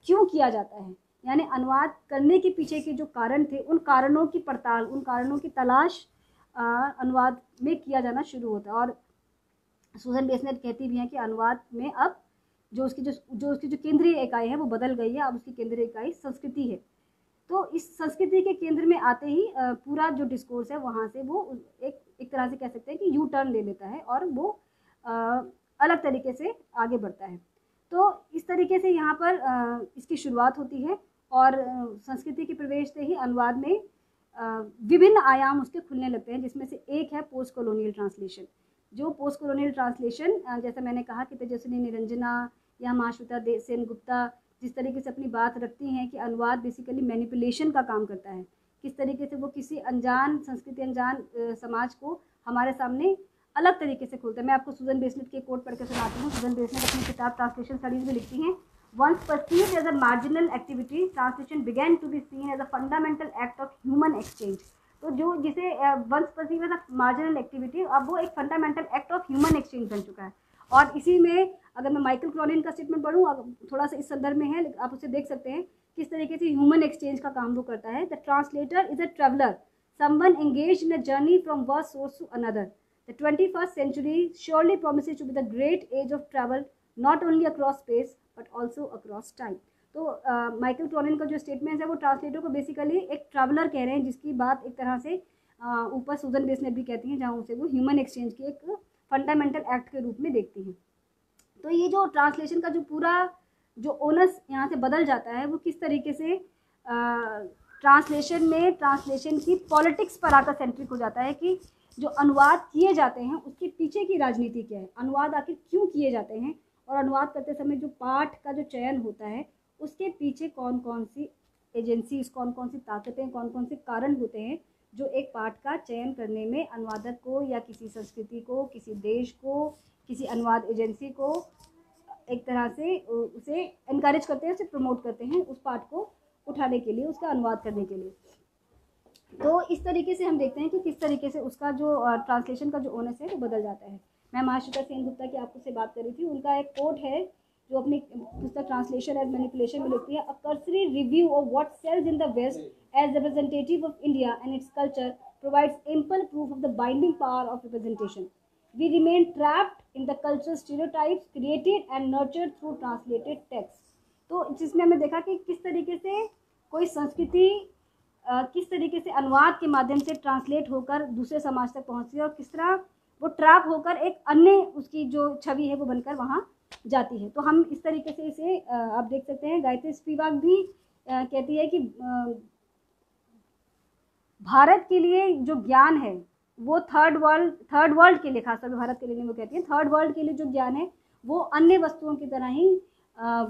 क्यों किया जाता है, यानी अनुवाद करने के पीछे के जो कारण थे, उन कारणों की पड़ताल, उन कारणों की तलाश अनुवाद में किया जाना शुरू होता है। और सूजन बेसनेट कहती भी हैं कि अनुवाद में अब जो उसकी जो केंद्रीय इकाई है वो बदल गई है। अब उसकी केंद्रीय इकाई संस्कृति है। तो इस संस्कृति के केंद्र में आते ही पूरा जो डिस्कोर्स है वहाँ से वो एक तरह से कह सकते हैं कि यू टर्न ले लेता है और वो अलग तरीके से आगे बढ़ता है। तो इस तरीके से यहाँ पर इसकी शुरुआत होती है और संस्कृति के प्रवेश से ही अनुवाद में विभिन्न आयाम उसके खुलने लगते हैं, जिसमें से एक है पोस्ट कॉलोनियल ट्रांसलेशन। जो पोस्ट कॉलोनियल ट्रांसलेशन, जैसा मैंने कहा कि तेजस्विनी निरंजना या महाश्वेता सेनगुप्ता जिस तरीके से अपनी बात रखती हैं कि अनुवाद बेसिकली मैनिपुलेशन का काम करता है, किस तरीके से वो किसी अनजान संस्कृति, अनजान समाज को हमारे सामने अलग तरीके से खोलता है। मैं आपको सूजन बेसनेट के कोट पढ़ के सुनाती हूँ। सूजन बेसनेट अपनी किताब ट्रांसलेशन स्टडीज में लिखती हैं, Once perceived as a marginal activity, translation began to be seen as a fundamental act of human exchange. तो जो जिसे once perceived as a marginal activity, अब वो एक fundamental act of human exchange बन चुका है। और इसी में अगर मैं माइकल क्रॉलिन का स्टेटमेंट पढ़ूँ, थोड़ा सा इस संदर्भ में है, आप उसे देख सकते हैं किस तरीके से ह्यूमन एक्सचेंज का काम वो करता है। The translator is a traveller, someone engaged in a journey from one source to another. The 21st century surely promises to be the great age of travel, not only across space but also across time. तो Michael क्रॉलिन का जो statement है वो translator को basically एक traveller कह रहे हैं, जिसकी बात एक तरह से ऊपर सूजन बेसनेट भी कहती हैं, जहाँ उसे वो ह्यूमन एक्सचेंज के एक फंडामेंटल एक्ट के रूप में देखती हैं। तो ये जो ट्रांसलेशन का जो पूरा जो ओनस यहाँ से बदल जाता है, वो किस तरीके से ट्रांसलेशन में ट्रांसलेशन की पॉलिटिक्स पर आकर सेंट्रिक हो जाता है कि जो अनुवाद किए जाते हैं उसके पीछे की राजनीति क्या है, अनुवाद आखिर क्यों किए जाते हैं, और अनुवाद करते समय जो पाठ का जो चयन होता है उसके पीछे कौन कौन सी एजेंसीज, कौन कौन सी ताकतें, कौन कौन से कारण होते हैं जो एक पाठ का चयन करने में अनुवादक को या किसी संस्कृति को, किसी देश को, किसी अनुवाद एजेंसी को एक तरह से उसे इनकरेज करते हैं, उसे प्रमोट करते हैं उस पाठ को उठाने के लिए, उसका अनुवाद करने के लिए। तो इस तरीके से हम देखते हैं कि किस तरीके से उसका जो ट्रांसलेशन का जो ओनस है वो बदल जाता है। मैं महाश्वेता सेनगुप्ता की आपको से बात कर रही थी, उनका एक कोट है जो अपनी पुस्तक ट्रांसलेशन एज मैनिपुलेशन में लिखती है, अ cursory review of what sells in the West as representative of India and its culture provides ample proof of the binding power of representation. We remain trapped in the cultural stereotypes created and nurtured through translated text. तो जिसमें हमने देखा कि किस तरीके से कोई संस्कृति किस तरीके से अनुवाद के माध्यम से ट्रांसलेट होकर दूसरे समाज तक पहुँचती है और किस तरह वो ट्रैप होकर एक अन्य उसकी जो छवि है वो बनकर वहाँ जाती है। तो हम इस तरीके से इसे आप देख सकते हैं। गायत्री स्पिवाक भी कहती है कि भारत के लिए जो ज्ञान है वो थर्ड वर्ल्ड के लिए, खासतौर पर भारत के लिए वो कहती है, थर्ड वर्ल्ड के लिए जो ज्ञान है वो अन्य वस्तुओं की तरह ही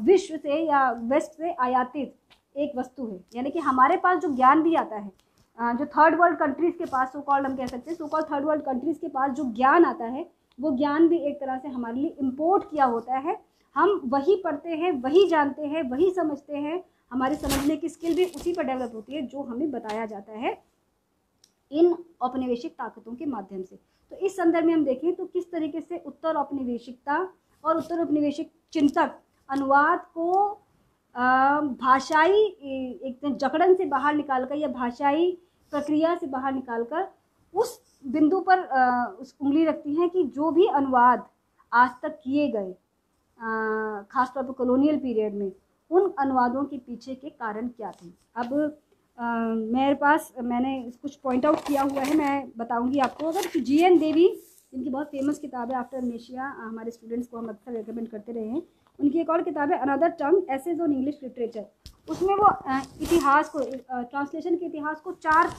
विश्व से या वेस्ट से आयातित एक वस्तु है। यानी कि हमारे पास जो ज्ञान भी आता है, जो थर्ड वर्ल्ड कंट्रीज़ के पास, सो कॉल्ड हम कह सकते हैं, so called third world countries के पास जो ज्ञान आता है वो ज्ञान भी एक तरह से हमारे लिए इम्पोर्ट किया होता है। हम वही पढ़ते हैं, वही जानते हैं, वही समझते हैं, हमारी समझने की स्किल भी उसी पर डेवलप होती है जो हमें बताया जाता है इन औपनिवेशिक ताकतों के माध्यम से। तो इस संदर्भ में हम देखें तो किस तरीके से उत्तर औपनिवेशिकता और उत्तर औपनिवेशिक चिंतक अनुवाद को भाषाई एक जकड़न से बाहर निकालकर या भाषाई प्रक्रिया से बाहर निकालकर उस बिंदु पर उस उंगली रखती हैं कि जो भी अनुवाद आज तक किए गए, खासतौर पर कॉलोनियल पीरियड में, उन अनुवादों के पीछे के कारण क्या थे। अब मेरे पास मैंने कुछ पॉइंट आउट किया हुआ है, मैं बताऊंगी आपको। अगर जी.एन. देवी, जिनकी बहुत फेमस किताब है आफ्टर अमनेशिया, हमारे स्टूडेंट्स को हम अक्सर रिकमेंड करते रहे हैं, उनकी एक और किताब है another tongue essays on English literature. उसमें वो इतिहास को, ट्रांसलेशन के इतिहास को 4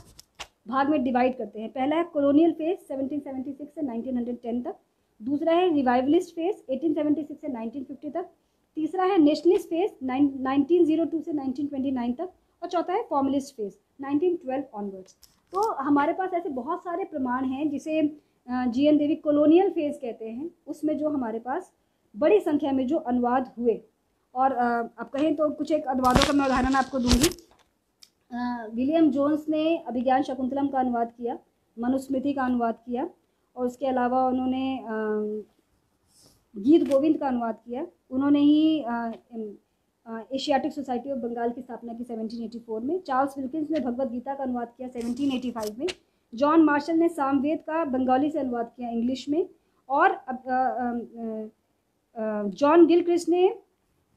भाग में डिवाइड करते हैं। पहला है कॉलोनियल फेज 1776 से 1910 तक, दूसरा है रिवाइवलिस्ट फेज 1876 से 1950 तक, तीसरा है नेशनलिस्ट फेज 1902 से 1929 तक, और चौथा है फॉर्मलिस्ट फेज 1912 ऑनवर्ड्स। तो हमारे पास ऐसे बहुत सारे प्रमाण हैं जिसे जी.एन. देवी कॉलोनियल फेज कहते हैं, उसमें जो हमारे पास बड़ी संख्या में जो अनुवाद हुए। और अब कहें तो कुछ एक अनुवादों का मैं उदाहरण आपको दूंगी। विलियम जोन्स ने अभिज्ञान शकुंतलम का अनुवाद किया, मनुस्मृति का अनुवाद किया, और उसके अलावा उन्होंने गीत गोविंद का अनुवाद किया। उन्होंने ही एशियाटिक सोसाइटी ऑफ बंगाल की स्थापना की 1784 में। चार्ल्स विल्किंस ने भगवत गीता का अनुवाद किया 1785 में। जॉन मार्शल ने सामवेद का बंगाली से अनुवाद किया इंग्लिश में। और जॉन गिलक्रिस्ट ने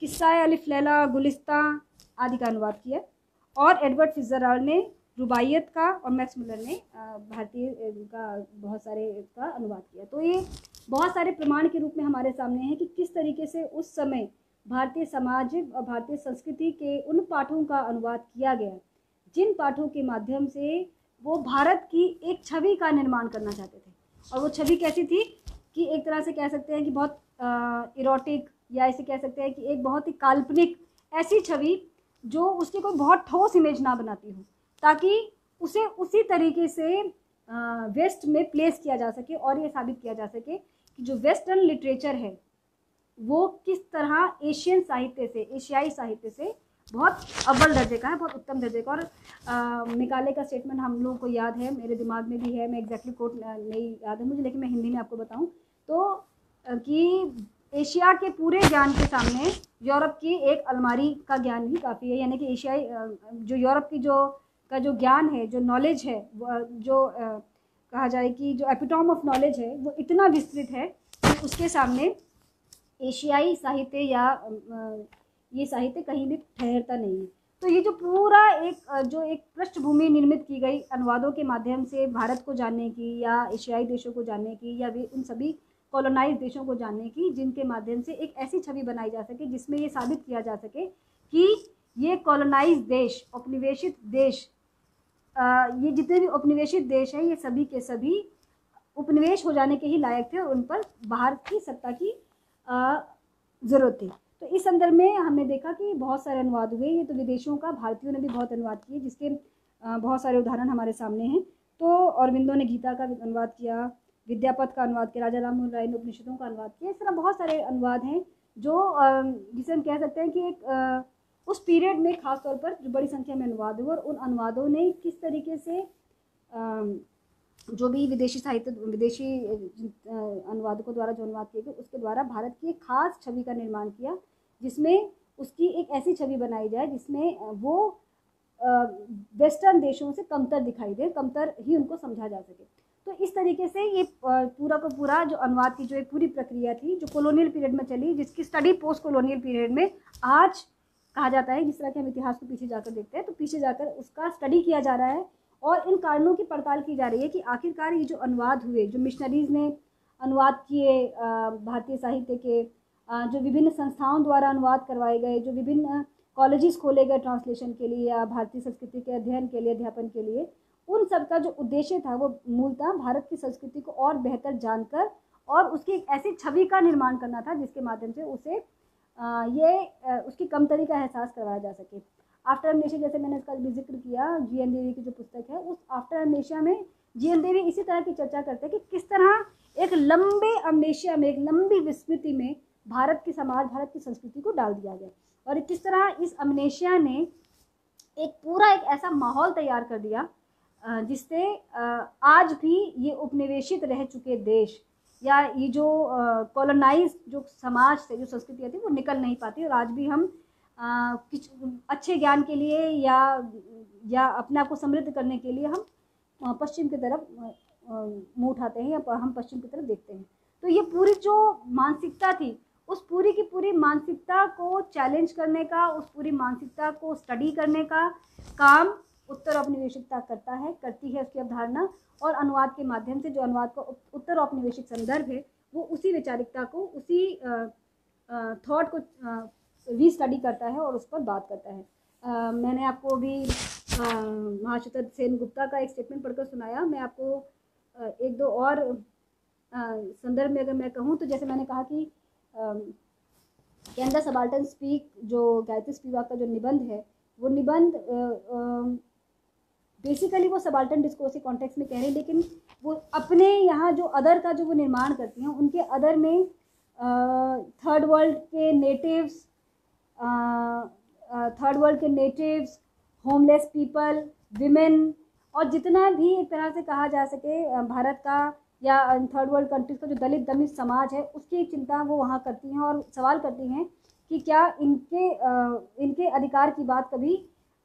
किस्सा अलिफ लैला गुलिस्ता आदि का अनुवाद किया। और एडवर्ड फिट्जजेराल्ड ने रुबाइयत का, और मैक्स मुलर ने भारतीय का बहुत सारे का अनुवाद किया। तो ये बहुत सारे प्रमाण के रूप में हमारे सामने है कि किस तरीके से उस समय भारतीय समाज और भारतीय संस्कृति के उन पाठों का अनुवाद किया गया जिन पाठों के माध्यम से वो भारत की एक छवि का निर्माण करना चाहते थे। और वो छवि कैसी थी कि एक तरह से कह सकते हैं कि बहुत इरोटिक, या ऐसे कह सकते हैं कि एक बहुत ही काल्पनिक ऐसी छवि जो उसकी कोई बहुत ठोस इमेज ना बनाती हो, ताकि उसे उसी तरीके से वेस्ट में प्लेस किया जा सके और ये साबित किया जा सके कि जो वेस्टर्न लिटरेचर है वो किस तरह एशियन साहित्य से, एशियाई साहित्य से बहुत अव्वल दर्जे का है, बहुत उत्तम दर्जे का। और मिकाले का स्टेटमेंट हम लोगों को याद है, मेरे दिमाग में भी है, मैं एग्जैक्टली कोट नहीं याद है मुझे, लेकिन मैं हिंदी में आपको बताऊं तो कि एशिया के पूरे ज्ञान के सामने यूरोप की एक अलमारी का ज्ञान ही काफ़ी है। यानी कि एशियाई जो यूरोप की जो ज्ञान है, जो नॉलेज है, जो कहा जाए कि जो एपिटॉम ऑफ नॉलेज है वो इतना विस्तृत है कि उसके सामने एशियाई साहित्य या ये साहित्य कहीं भी ठहरता नहीं है। तो ये जो पूरा एक पृष्ठभूमि निर्मित की गई अनुवादों के माध्यम से भारत को जानने की, या एशियाई देशों को जानने की, या वे उन सभी कॉलोनाइज देशों को जानने की, जिनके माध्यम से एक ऐसी छवि बनाई जा सके जिसमें ये साबित किया जा सके कि ये कॉलोनाइज देश, औपनिवेशित देश, ये जितने भी औपनिवेशित देश हैं ये सभी के सभी उपनिवेश हो जाने के ही लायक थे और उन पर बाहर की सत्ता की ज़रूरत थी। तो इस संदर्भ में हमने देखा कि बहुत सारे अनुवाद हुए। ये तो विदेशों का, भारतीयों ने भी बहुत अनुवाद किए, जिसके बहुत सारे उदाहरण हमारे सामने हैं। तो अरविंदो ने गीता का अनुवाद किया, विद्यापत का अनुवाद किया, राजा राम मोहन राय ने उपनिषदों का अनुवाद किया। इस तरह बहुत सारे अनुवाद हैं जो जिसे हम कह सकते हैं कि एक उस पीरियड में खास तौर पर जो बड़ी संख्या में अनुवाद हुए, और उन अनुवादों ने किस तरीके से जो भी विदेशी साहित्य, विदेशी अनुवादकों द्वारा जो अनुवाद किए गए उसके द्वारा भारत की एक खास छवि का निर्माण किया, जिसमें उसकी एक ऐसी छवि बनाई जाए जिसमें वो वेस्टर्न देशों से कमतर दिखाई दे, कमतर ही उनको समझा जा सके। तो इस तरीके से ये पूरा का पूरा जो अनुवाद की जो एक पूरी प्रक्रिया थी जो कॉलोनियल पीरियड में चली, जिसकी स्टडी पोस्ट कॉलोनियल पीरियड में आज कहा जाता है। जिस तरह के हम इतिहास को पीछे जाकर देखते हैं तो पीछे जाकर उसका स्टडी किया जा रहा है और इन कारणों की पड़ताल की जा रही है कि आखिरकार ये जो अनुवाद हुए, जो मिशनरीज़ ने अनुवाद किए भारतीय साहित्य के, जो विभिन्न संस्थाओं द्वारा अनुवाद करवाए गए, जो विभिन्न कॉलेजेस खोले गए ट्रांसलेशन के लिए या भारतीय संस्कृति के अध्ययन के लिए, अध्यापन के लिए, उन सब का जो उद्देश्य था वो मूलतः भारत की संस्कृति को और बेहतर जानकर और उसकी एक ऐसी छवि का निर्माण करना था जिसके माध्यम से उसे उसकी कमतरी का एहसास करवाया जा सके। आफ्टर अमनेशिया, जैसे मैंने इसका भी जिक्र किया, जी.एन. देवी की जो पुस्तक है, उस आफ्टर अमनेशिया में जी.एन. देवी इसी तरह की चर्चा करते हैं कि किस तरह एक लंबे अमनेशिया में, एक लंबी विस्मृति में भारत की समाज, भारत की संस्कृति को डाल दिया गया और किस तरह इस अमनेशिया ने एक पूरा एक ऐसा माहौल तैयार कर दिया जिससे आज भी ये उपनिवेशित रह चुके देश या ये जो कॉलोनाइज जो समाज से जो संस्कृतियाँ थी वो निकल नहीं पाती। और आज भी हम कुछ अच्छे ज्ञान के लिए या अपने आप को समृद्ध करने के लिए हम पश्चिम की तरफ मुँह उठाते हैं या हम पश्चिम की तरफ देखते हैं। तो ये पूरी जो मानसिकता थी, उस पूरी की पूरी मानसिकता को चैलेंज करने का, उस पूरी मानसिकता को स्टडी करने का काम उत्तर औपनिवेशिकता करती है उसकी अवधारणा, और अनुवाद के माध्यम से जो अनुवाद का उत्तर औपनिवेशिक संदर्भ है वो उसी वैचारिकता को, उसी थॉट को रीस्टडी करता है और उस पर बात करता है। मैंने आपको भी महाश्वेता सेनगुप्ता का एक स्टेटमेंट पढ़कर सुनाया। मैं आपको एक दो और संदर्भ में अगर मैं कहूँ तो जैसे मैंने कहा कि कैन द सबाल्टर्न स्पीक, जो गायत्री स्पिवाक का जो निबंध है, वो निबंध बेसिकली वो सबाल्टर्न डिस्कोर्स के कॉन्टेक्स्ट में कह रहे हैं, लेकिन वो अपने यहाँ जो अदर का जो वो निर्माण करती हैं, उनके अदर में थर्ड वर्ल्ड के नेटिव्स, होमलेस पीपल, विमेन, और जितना भी एक तरह से कहा जा सके भारत का या थर्ड वर्ल्ड कंट्रीज़ का जो दलित दमित समाज है उसकी एक चिंता वो वहाँ करती हैं और सवाल करती हैं कि क्या इनके अधिकार की बात कभी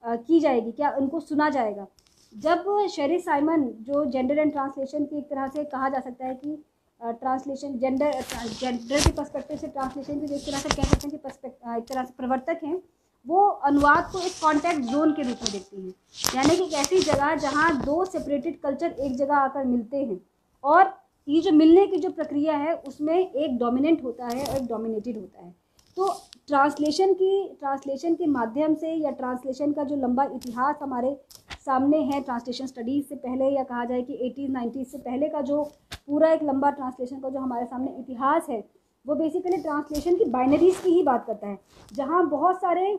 की जाएगी, क्या उनको सुना जाएगा। जब शेरी साइमन, जो जेंडर एंड ट्रांसलेशन की एक तरह से कहा जा सकता है कि ट्रांसलेशन जेंडर के पर्सपेक्टिव से ट्रांसलेशन की जिस तरह से कह सकते हैं कि एक तरह से प्रवर्तक हैं, वो अनुवाद को एक कॉन्टैक्ट जोन के रूप में देखती हैं, यानी कि एक ऐसी जगह जहाँ दो सेपरेटेड कल्चर एक जगह आकर मिलते हैं, और ये जो मिलने की जो प्रक्रिया है उसमें एक डोमिनेंट होता है और एक डोमिनेटेड होता है। तो ट्रांसलेशन के माध्यम से, या ट्रांसलेशन का जो लंबा इतिहास हमारे सामने है, ट्रांसलेशन स्टडीज़ से पहले, या कहा जाए कि 80s-90s से पहले का जो पूरा एक लंबा ट्रांसलेशन का जो हमारे सामने इतिहास है, वो बेसिकली ट्रांसलेशन की बाइनरीज की ही बात करता है, जहाँ बहुत सारे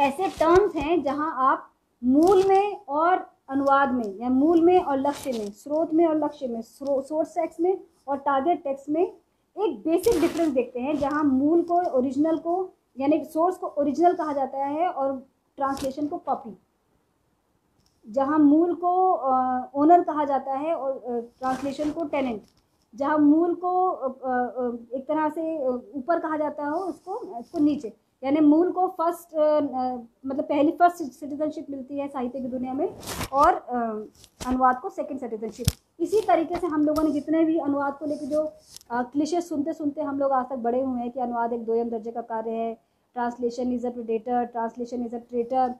ऐसे टर्म्स हैं जहाँ आप मूल में और अनुवाद में, या मूल में और लक्ष्य में, स्रोत में और लक्ष्य में, सोर्स टेक्स्ट में और टारगेट टेक्स्ट में एक बेसिक डिफरेंस देखते हैं, जहाँ मूल को, ओरिजिनल को, यानी सोर्स को ओरिजिनल कहा जाता है और ट्रांसलेशन को कॉपी, जहाँ मूल को ओनर कहा जाता है और ट्रांसलेशन को टेनेंट, जहाँ मूल को एक तरह से ऊपर कहा जाता है उसको नीचे, यानी मूल को फर्स्ट मतलब पहली फर्स्ट सिटीजनशिप मिलती है साहित्य की दुनिया में, और अनुवाद को सेकंड सिटीजनशिप। इसी तरीके से हम लोगों ने जितने भी अनुवाद को लेकर जो क्लिशे सुनते सुनते हम लोग आज तक बड़े हुए हैं कि अनुवाद एक दोयम दर्जे का कार्य है, translation is a predator, translation is a traitor,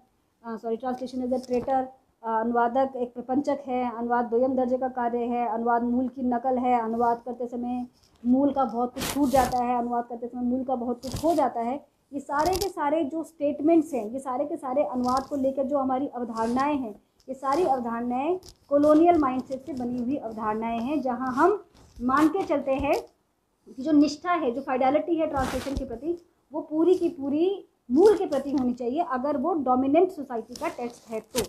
translation is a traitor, अनुवादक एक प्रपंचक है, अनुवाद दोयम दर्जे का कार्य है, अनुवाद मूल की नकल है, अनुवाद करते समय मूल का बहुत कुछ छूट जाता है, अनुवाद करते समय मूल का बहुत कुछ खो जाता है। ये सारे के सारे जो स्टेटमेंट्स हैं, ये सारे के सारे अनुवाद को लेकर जो हमारी अवधारणाएं हैं, ये सारी अवधारणाएं कॉलोनियल माइंडसेट से बनी हुई अवधारणाएं हैं, जहां हम मान के चलते हैं कि जो निष्ठा है, जो फाइडेलिटी है ट्रांसलेशन के प्रति, वो पूरी की पूरी मूल के प्रति होनी चाहिए, अगर वो डोमिनेंट सोसाइटी का टेक्स्ट है तो।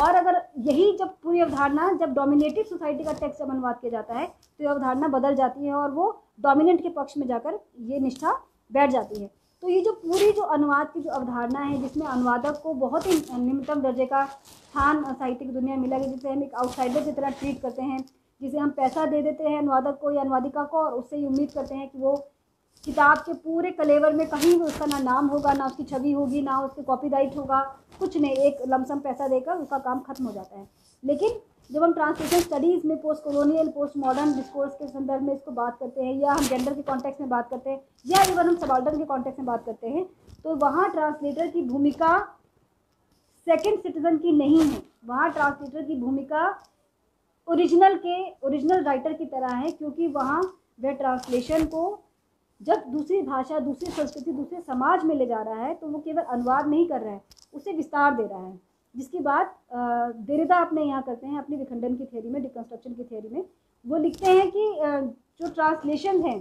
और अगर यही जब पूरी अवधारणा, जब डोमिनेटेड सोसाइटी का टेक्स्ट जब अनुवाद किया जाता है, तो ये अवधारणा बदल जाती है और वो डोमिनेंट के पक्ष में जाकर ये निष्ठा बैठ जाती है। तो ये जो पूरी जो अनुवाद की जो अवधारणा है, जिसमें अनुवादक को बहुत ही निम्नतम दर्जे का स्थान साहित्य की दुनिया में मिला है, जिसे हम एक आउटसाइडर की तरह ट्रीट करते हैं, जिसे हम पैसा दे देते हैं अनुवादक को या अनुवादिका को, और उससे ये उम्मीद करते हैं कि वो किताब के पूरे कलेवर में कहीं भी उसका ना नाम होगा, ना उसकी छवि होगी, ना उसके कॉपीराइट होगा, कुछ नहीं, एक लमसम पैसा देकर उसका काम खत्म हो जाता है। लेकिन जब हम ट्रांसलेशन स्टडीज़ में post colonial, post modern discourse के संदर्भ में इसको बात करते हैं, या हम जेंडर के कॉन्टेक्स्ट में बात करते हैं, या इवन हम सबाल्टर्न के कॉन्टेक्स्ट में बात करते हैं, तो वहाँ ट्रांसलेटर की भूमिका सेकेंड सिटीजन की नहीं है। वहाँ ट्रांसलेटर की भूमिका ओरिजिनल राइटर की तरह है, क्योंकि वहाँ वह ट्रांसलेशन को जब दूसरी भाषा, दूसरी संस्कृति, दूसरे समाज में ले जा रहा है, तो वो केवल अनुवाद नहीं कर रहा है, उसे विस्तार दे रहा है, जिसकी बात देरिदा अपने यहाँ करते हैं अपनी विखंडन की थ्योरी में, डिकंस्ट्रक्शन की थ्योरी में। वो लिखते हैं कि जो ट्रांसलेशन है,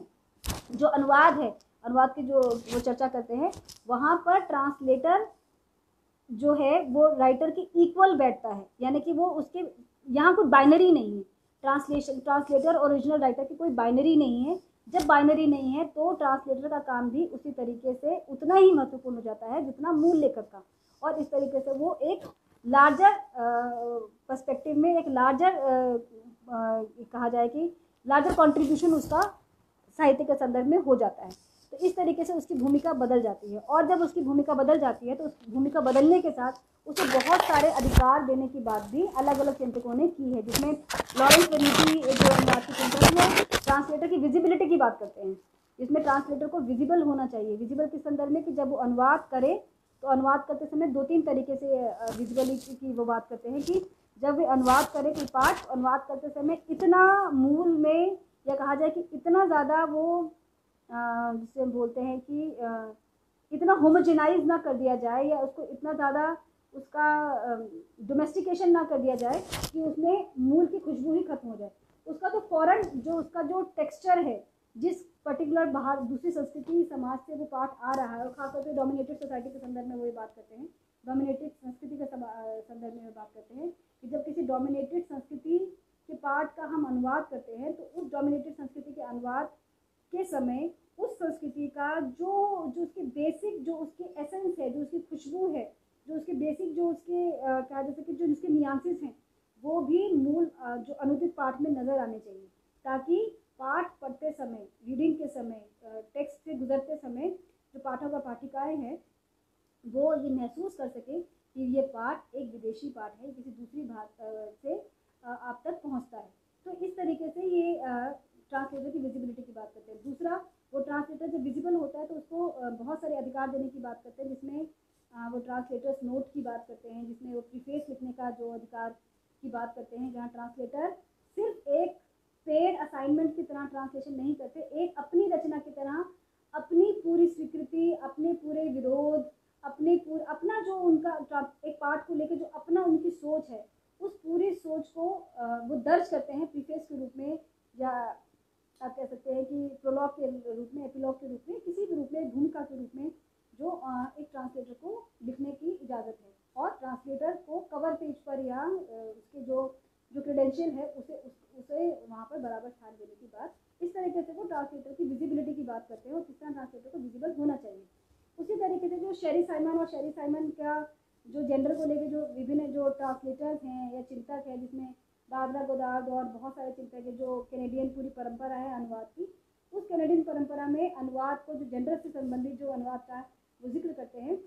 जो अनुवाद है, अनुवाद की जो वो चर्चा करते हैं, वहाँ पर ट्रांसलेटर जो है वो राइटर के इक्वल बैठता है, यानी कि वो उसके यहाँ कोई बाइनरी नहीं है। ट्रांसलेटर ओरिजिनल राइटर की कोई बाइनरी नहीं है। जब बाइनरी नहीं है तो ट्रांसलेटर का काम भी उसी तरीके से उतना ही महत्वपूर्ण हो जाता है जितना मूल लेखक का, और इस तरीके से वो एक लार्जर पर्सपेक्टिव में, एक लार्जर कहा जाए कि लार्जर कंट्रीब्यूशन उसका साहित्य के संदर्भ में हो जाता है। तो इस तरीके से उसकी भूमिका बदल जाती है, और जब उसकी भूमिका बदल जाती है तो उस भूमिका बदलने के साथ उसे बहुत सारे अधिकार देने की बात भी अलग अलग चिंतकों ने की है, जिसमें लॉरेंस वेनिटी जो अनुवाद के चिंतक हैं, ट्रांसलेटर की विजिबिलिटी की बात करते हैं, जिसमें ट्रांसलेटर को विजिबल होना चाहिए। विजिबल के संदर्भ में कि जब वो अनुवाद करे तो अनुवाद करते समय 2-3 तरीके से विजिबिलिटी की वो बात करते हैं कि जब वे अनुवाद करे कोई पाठ, अनुवाद करते समय इतना मूल में, या कहा जाए कि इतना ज़्यादा वो जिसे हम बोलते हैं कि इतना होमोजेनाइज ना कर दिया जाए, या उसको इतना ज़्यादा उसका डोमेस्टिकेशन ना कर दिया जाए कि उसमें मूल की खुशबू ही खत्म हो जाए। उसका तो फ़ौरन जो उसका जो टेक्सचर है, जिस पर्टिकुलर बाहर दूसरी संस्कृति समाज से वो पाठ आ रहा है, और खासतौर पर डोमिनेटेड सोसाइटी के संदर्भ में वो ये बात करते हैं, डोमिनेटेड संस्कृति के संदर्भ में बात करते हैं कि जब किसी डोमिनेटेड संस्कृति के पाठ का हम अनुवाद करते हैं, तो उस डोमिनेटेड संस्कृति के अनुवाद के समय उस संस्कृति का जो उसके बेसिक, जो उसके एसेंस है, जो उसकी खुशबू है, जो उसके बेसिक, जो उसके क्या जैसे कि जो उसके नियांसेस हैं, वो भी मूल जो अनुदित पाठ में नज़र आने चाहिए, ताकि पाठ पढ़ते समय, रीडिंग के समय, टेक्स्ट से गुजरते समय जो पाठक और पाठिकाएँ हैं वो ये महसूस कर सकें कि ये पाठ एक विदेशी पाठ है, किसी दूसरी से आप तक पहुंचता है। तो इस तरीके से ये ट्रांसलेटर की विजिबिलिटी की बात करते हैं। दूसरा, वो ट्रांसलेटर जब विजिबल होता है तो उसको बहुत सारे अधिकार देने की बात करते हैं, जिसमें वो ट्रांसलेटर्स नोट की बात करते हैं, जिसमें वो प्रीफेस लिखने का जो अधिकार की बात करते हैं, जहाँ ट्रांसलेटर सिर्फ एक पेड असाइनमेंट की तरह ट्रांसलेशन नहीं करते, एक अपनी रचना की तरह अपनी पूरी स्वीकृति, अपने पूरे विरोध, अपना जो उनका एक पाठ को लेकर जो अपना उनकी सोच है, उस पूरी सोच को वो दर्ज करते हैं प्रीफेस के रूप में, या आप कह सकते हैं कि प्रोलॉग के रूप में, एपिलॉग के रूप में, किसी भी रूप में, भूमिका के रूप में जो एक ट्रांसलेटर को लिखने की इजाज़त है। और ट्रांसलेटर को कवर पेज पर या उसके जो क्रेडेंशियल है उसे वहाँ पर बराबर स्थान देने की बात, इस तरीके से वो ट्रांसलेटर की विजिबिलिटी की बात करते हैं और किस तरह ट्रांसलेटर को विजिबल होना चाहिए। उसी तरीके से जो शेरी साइमन और शेरी साइमन का जो जेंडर को लेकर जो विभिन्न जो ट्रांसलेटर्स हैं या चिंतक है, जिसमें बारबरा गोदार्ड और बहुत सारे चिंतक है, जो कैनेडियन पूरी परंपरा है अनुवाद की, उस कैनेडियन परंपरा में अनुवाद को जो जेंडर से संबंधित जो अनुवाद का वो जिक्र करते हैं,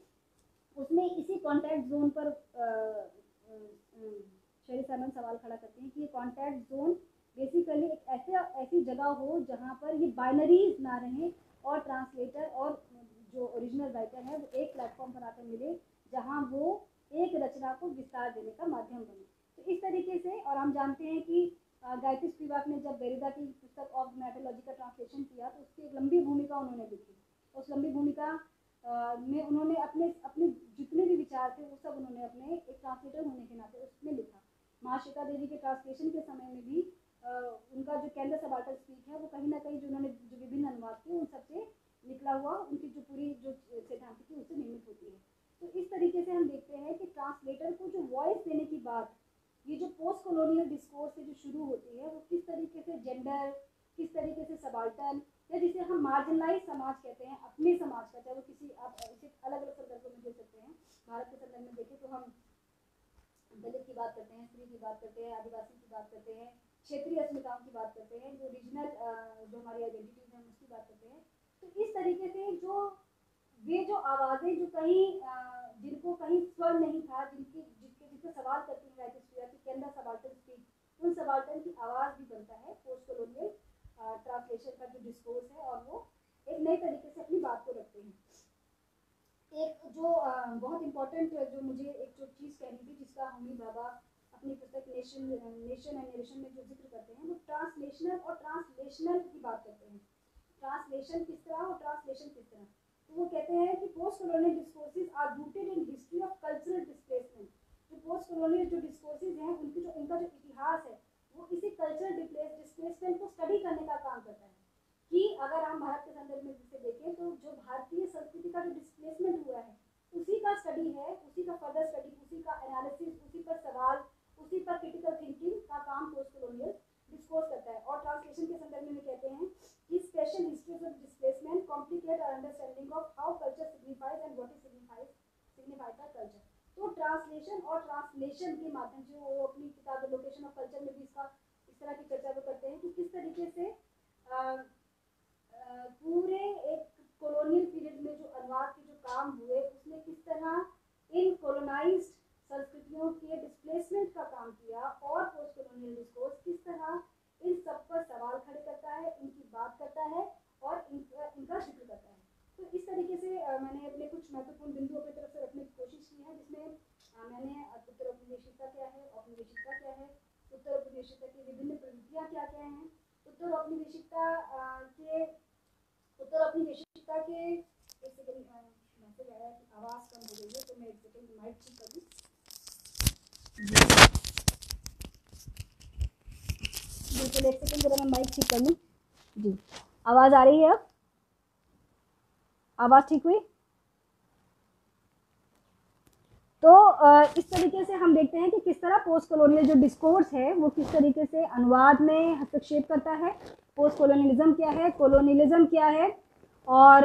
उसमें इसी कॉन्टैक्ट जोन पर शेरी साइमन सवाल खड़ा करते हैं कि ये कॉन्टैक्ट जोन बेसिकली एक ऐसी जगह हो जहाँ पर ये बाइनरीज ना रहें और ट्रांसलेटर और जो ओरिजिनल राइटर है वो एक प्लेटफॉर्म पर आकर मिले, जहाँ वो एक रचना को विस्तार देने का माध्यम बने। तो इस तरीके से, और हम जानते हैं कि गायत्री स्पिवाक ने जब डेरिडा की पुस्तक ऑफ ग्नैटोलॉजी का ट्रांसलेशन किया तो उसकी एक लंबी भूमिका उन्होंने लिखी। उस लंबी भूमिका में उन्होंने अपने जितने भी विचार थे वो सब उन्होंने अपने एक ट्रांसलेटर होने के नाते उसमें लिखा। महाश्वेता देवी के ट्रांसलेशन के समय में भी उनका जो केंद्र सबाल्टर्न स्पीच है वो कहीं ना कहीं जो उन्होंने जो विभिन्न अनुवाद किए उन सबसे निकला हुआ उनकी जो पूरी जो सैद्धांतिकी उससे निर्मित होती है। तो इस तरीके से हम देखते हैं कि ट्रांसलेटर को जो वॉइस देने की बात, ये जो पोस्ट कॉलोनियल डिस्कोर्स से जो शुरू होती है, वो किस तरीके से जेंडर, किस तरीके से सबाल्टर्न, या जिसे हम मार्जिनलाइज समाज कहते हैं, अपने समाज का, चाहे वो किसी, आप इसे अलग अलग संदर्भों में देख सकते हैं। भारत के संदर्भ में देखें तो हम दलित की बात करते हैं, स्त्री की बात करते हैं, आदिवासी की बात करते हैं, क्षेत्रीय अस्मिताओं की बात करते हैं, जो रीजनल जो हमारी आइडेंटिटीज हैं उसकी बात करते हैं। तो इस तरीके से जो आवाज़ें जो कहीं जिनको कहीं स्वर नहीं था, जिसके सवाल करती है गायत्री केंद्र सबाल्टर्न स्पीच, उन सबाल्टर्न की आवाज़ भी बनता है पोस्ट कॉलोनियल ट्रांसलेशन का जो डिस्कोर्स है, और वो एक नए तरीके से अपनी बात को रखते हैं। एक जो बहुत इम्पोर्टेंट जो मुझे एक जो चीज़ कहनी थी, जिसका होमी भाभा अपनी पुस्तक नेशन एंड नरेशन में जो जिक्र करते हैं, वो ट्रांसलेशनल और ट्रांसलेशनल की बात करते हैं। ट्रांसलेशन किस तरह और ट्रांसलेशन किस तरह। तो वो कहते हैं कि post colonial discourses are rooted in history of cultural displacement. जो पोस्ट कॉलोनियल जो डिस्कोर्सेज हैं उनका जो इतिहास है वो इसी कल्चरल डिस्प्लेसमेंट को स्टडी करने का काम करता है। कि अगर हम भारत के संदर्भ में जिसे देखें तो जो भारतीय संस्कृति का जो डिस्प्लेसमेंट हुआ है उसी का स्टडी है, उसी का फर्दर स्टडी, उसी का एनालिसिस, उसी पर सवाल, उसी पर क्रिटिकल थिंकिंग का काम पोस्ट कॉलोनियल डिस्कोर्स करता है। और ट्रांसलेशन के संदर्भ में कहते हैं कि special histories of displacement complicate our understanding of how culture signifies and what is signified by culture. तो ट्रांसलेशन और ट्रांसलेशन के माध्यम से वो अपनी किताब द लोकेशन ऑफ कल्चर में भी इसका इस तरह की चर्चा वो करते हैं कि किस तरीके से पूरे एक कॉलोनियल पीरियड में जो अनुवाद के जो काम हुए उसने किस तरह इन कॉलोनाइज्ड संस्कृतियों के डिस्प्लेसमेंट का काम किया, और पोस्ट कॉलोनियल डिस्कोर्स किस तरह इन सब पर सवाल खड़े करता है, इनकी बात करता है और इनका जिक्र करता है। तो इस तरीके से मैंने अपने कुछ महत्वपूर्ण बिंदुओं की तरफ से रखने की कोशिश की है, जिसमें मैंने उत्तर औपनिवेशिकता क्या है, औपनिवेशिकता क्या है, उत्तर औपनिवेशिकता की विभिन्न प्रवृत्तियाँ क्या क्या हैं, उत्तर औपनिवेशिकता के एक सेकंड मैसेज आया कि आवाज़ कम हो गई है, तो मैं एक सेकंड माइक ठीक कर दूँ। बिल्कुल एक सेकंड जरा मैं माइक ठीक कर लूँ। जी, आवाज़ आ रही है? अब आवाज़ ठीक हुई? तो इस तरीके से हम देखते हैं कि किस तरह पोस्ट कॉलोनियल जो डिस्कोर्स है वो किस तरीके से अनुवाद में हस्तक्षेप करता है। पोस्ट कॉलोनियलिज्म क्या है, कॉलोनियलिज्म क्या है, और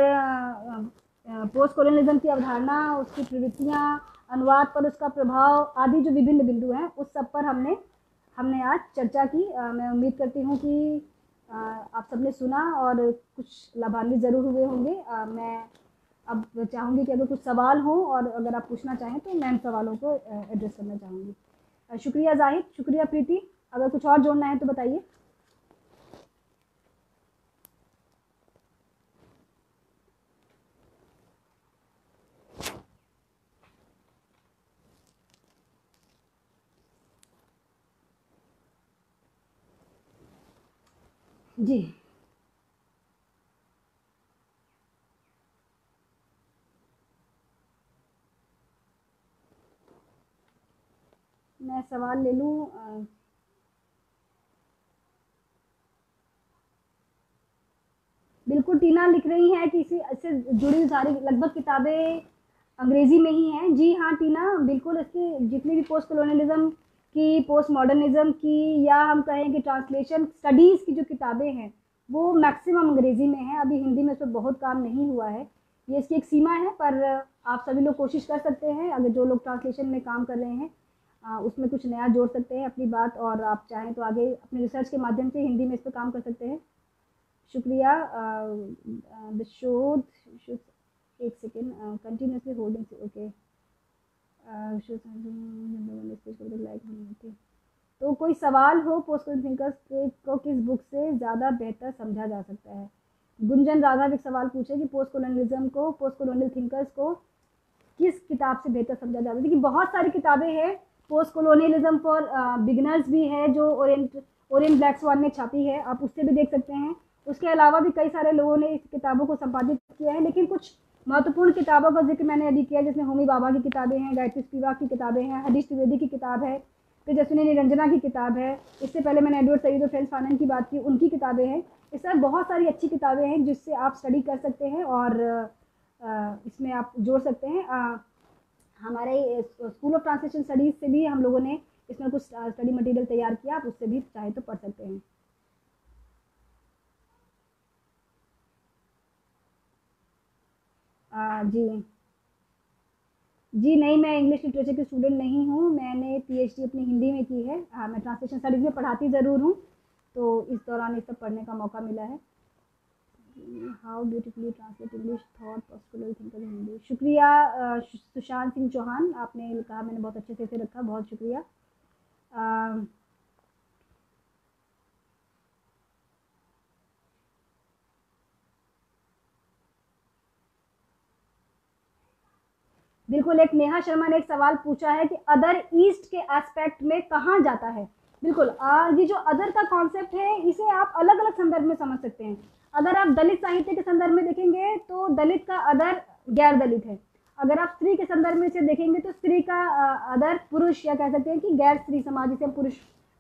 पोस्ट कॉलोनियलिज्म की अवधारणा, उसकी प्रवृत्तियाँ, अनुवाद पर उसका प्रभाव आदि जो विभिन्न बिंदु हैं उस सब पर हमने आज चर्चा की। मैं उम्मीद करती हूँ कि आप सबने सुना और कुछ लाभान्वित ज़रूर हुए होंगे। मैं अब चाहूँगी कि अगर कुछ सवाल हो और अगर आप पूछना चाहें तो मैं इन सवालों को एड्रेस करना चाहूँगी। शुक्रिया जाहिद, शुक्रिया प्रीति, अगर कुछ और जोड़ना है तो बताइए। जी, मैं सवाल ले लूँ। बिल्कुल, टीना लिख रही हैं कि इससे जुड़ी सारी लगभग किताबें अंग्रेजी में ही हैं। जी हाँ टीना, बिल्कुल इसकी जितनी भी पोस्ट कॉलोनियलिज्म की, पोस्ट मॉडर्निज्म की, या हम कहें कि ट्रांसलेशन स्टडीज़ की जो किताबें हैं वो मैक्सिमम अंग्रेजी में हैं। अभी हिंदी में इस पर बहुत काम नहीं हुआ है, ये इसकी एक सीमा है। पर आप सभी लोग कोशिश कर सकते हैं, अगर जो लोग ट्रांसलेशन में काम कर रहे हैं उसमें कुछ नया जोड़ सकते हैं अपनी बात, और आप चाहें तो आगे अपने रिसर्च के माध्यम से हिंदी में इस पर काम कर सकते हैं। शुक्रिया विशोद, एक सेकेंड, कंटिन्यूसली होल्डिंग, ओके। तो कोई सवाल हो पोस्ट थिंकर्स को किस बुक से ज़्यादा बेहतर समझा जा सकता है? गुंजन राघव एक सवाल पूछे कि पोस्ट कॉलोनियलिज्म को, पोस्ट कॉलोनियल थिंकर्स को किस किताब से बेहतर समझा जाता है? देखिए बहुत सारी किताबें हैं, पोस्ट कॉलोनियलिज्म फॉर बिगिनर्स भी है जो ओरिएंट ब्लैक स्वान ने छापी है, आप उससे भी देख सकते हैं। उसके अलावा भी कई सारे लोगों ने इस किताबों को संपादित किया है, लेकिन कुछ महत्वपूर्ण किताबों का जिक्र मैंने अभी किया, जिसमें होमी भाभा की किताबें हैं, गायत्री स्पिवाक की किताबें हैं, हरीश द्विवेदी की किताब है, तेजस्विनी निरंजना की किताब है, इससे पहले मैंने एडवर्ड सईद और फ्रेंस फानन की बात की, उनकी किताबें हैं। इस तरह बहुत सारी अच्छी किताबें हैं जिससे आप स्टडी कर सकते हैं और इसमें आप जोड़ सकते हैं। हमारे स्कूल ऑफ ट्रांसलेशन स्टडीज़ से भी हम लोगों ने इसमें कुछ स्टडी मटेरियल तैयार किया, आप उससे भी चाहे तो पढ़ सकते हैं। जी जी नहीं, मैं इंग्लिश लिटरेचर की स्टूडेंट नहीं हूँ, मैंने पीएचडी अपनी हिंदी में की है। हाँ, मैं ट्रांसलेशन स्टडीज़ में पढ़ाती ज़रूर हूँ, तो इस दौरान ये सब पढ़ने का मौका मिला है। How beautifully translate English thought particular thinker Hindi. शुक्रिया सुशांत सिंह चौहान, आपने कहा मैंने बहुत अच्छे से इसे रखा, बहुत शुक्रिया। बिल्कुल, एक नेहा शर्मा ने एक सवाल पूछा है कि अदर ईस्ट के एस्पेक्ट में कहाँ जाता है। बिल्कुल, ये जो अदर का कॉन्सेप्ट है इसे आप अलग अलग संदर्भ में समझ सकते हैं। अगर आप दलित साहित्य के संदर्भ में देखेंगे तो दलित का अदर गैर दलित है। अगर आप स्त्री के संदर्भ में इसे देखेंगे तो स्त्री का अदर पुरुष, या कह सकते हैं कि गैर स्त्री समाज, जिसे हम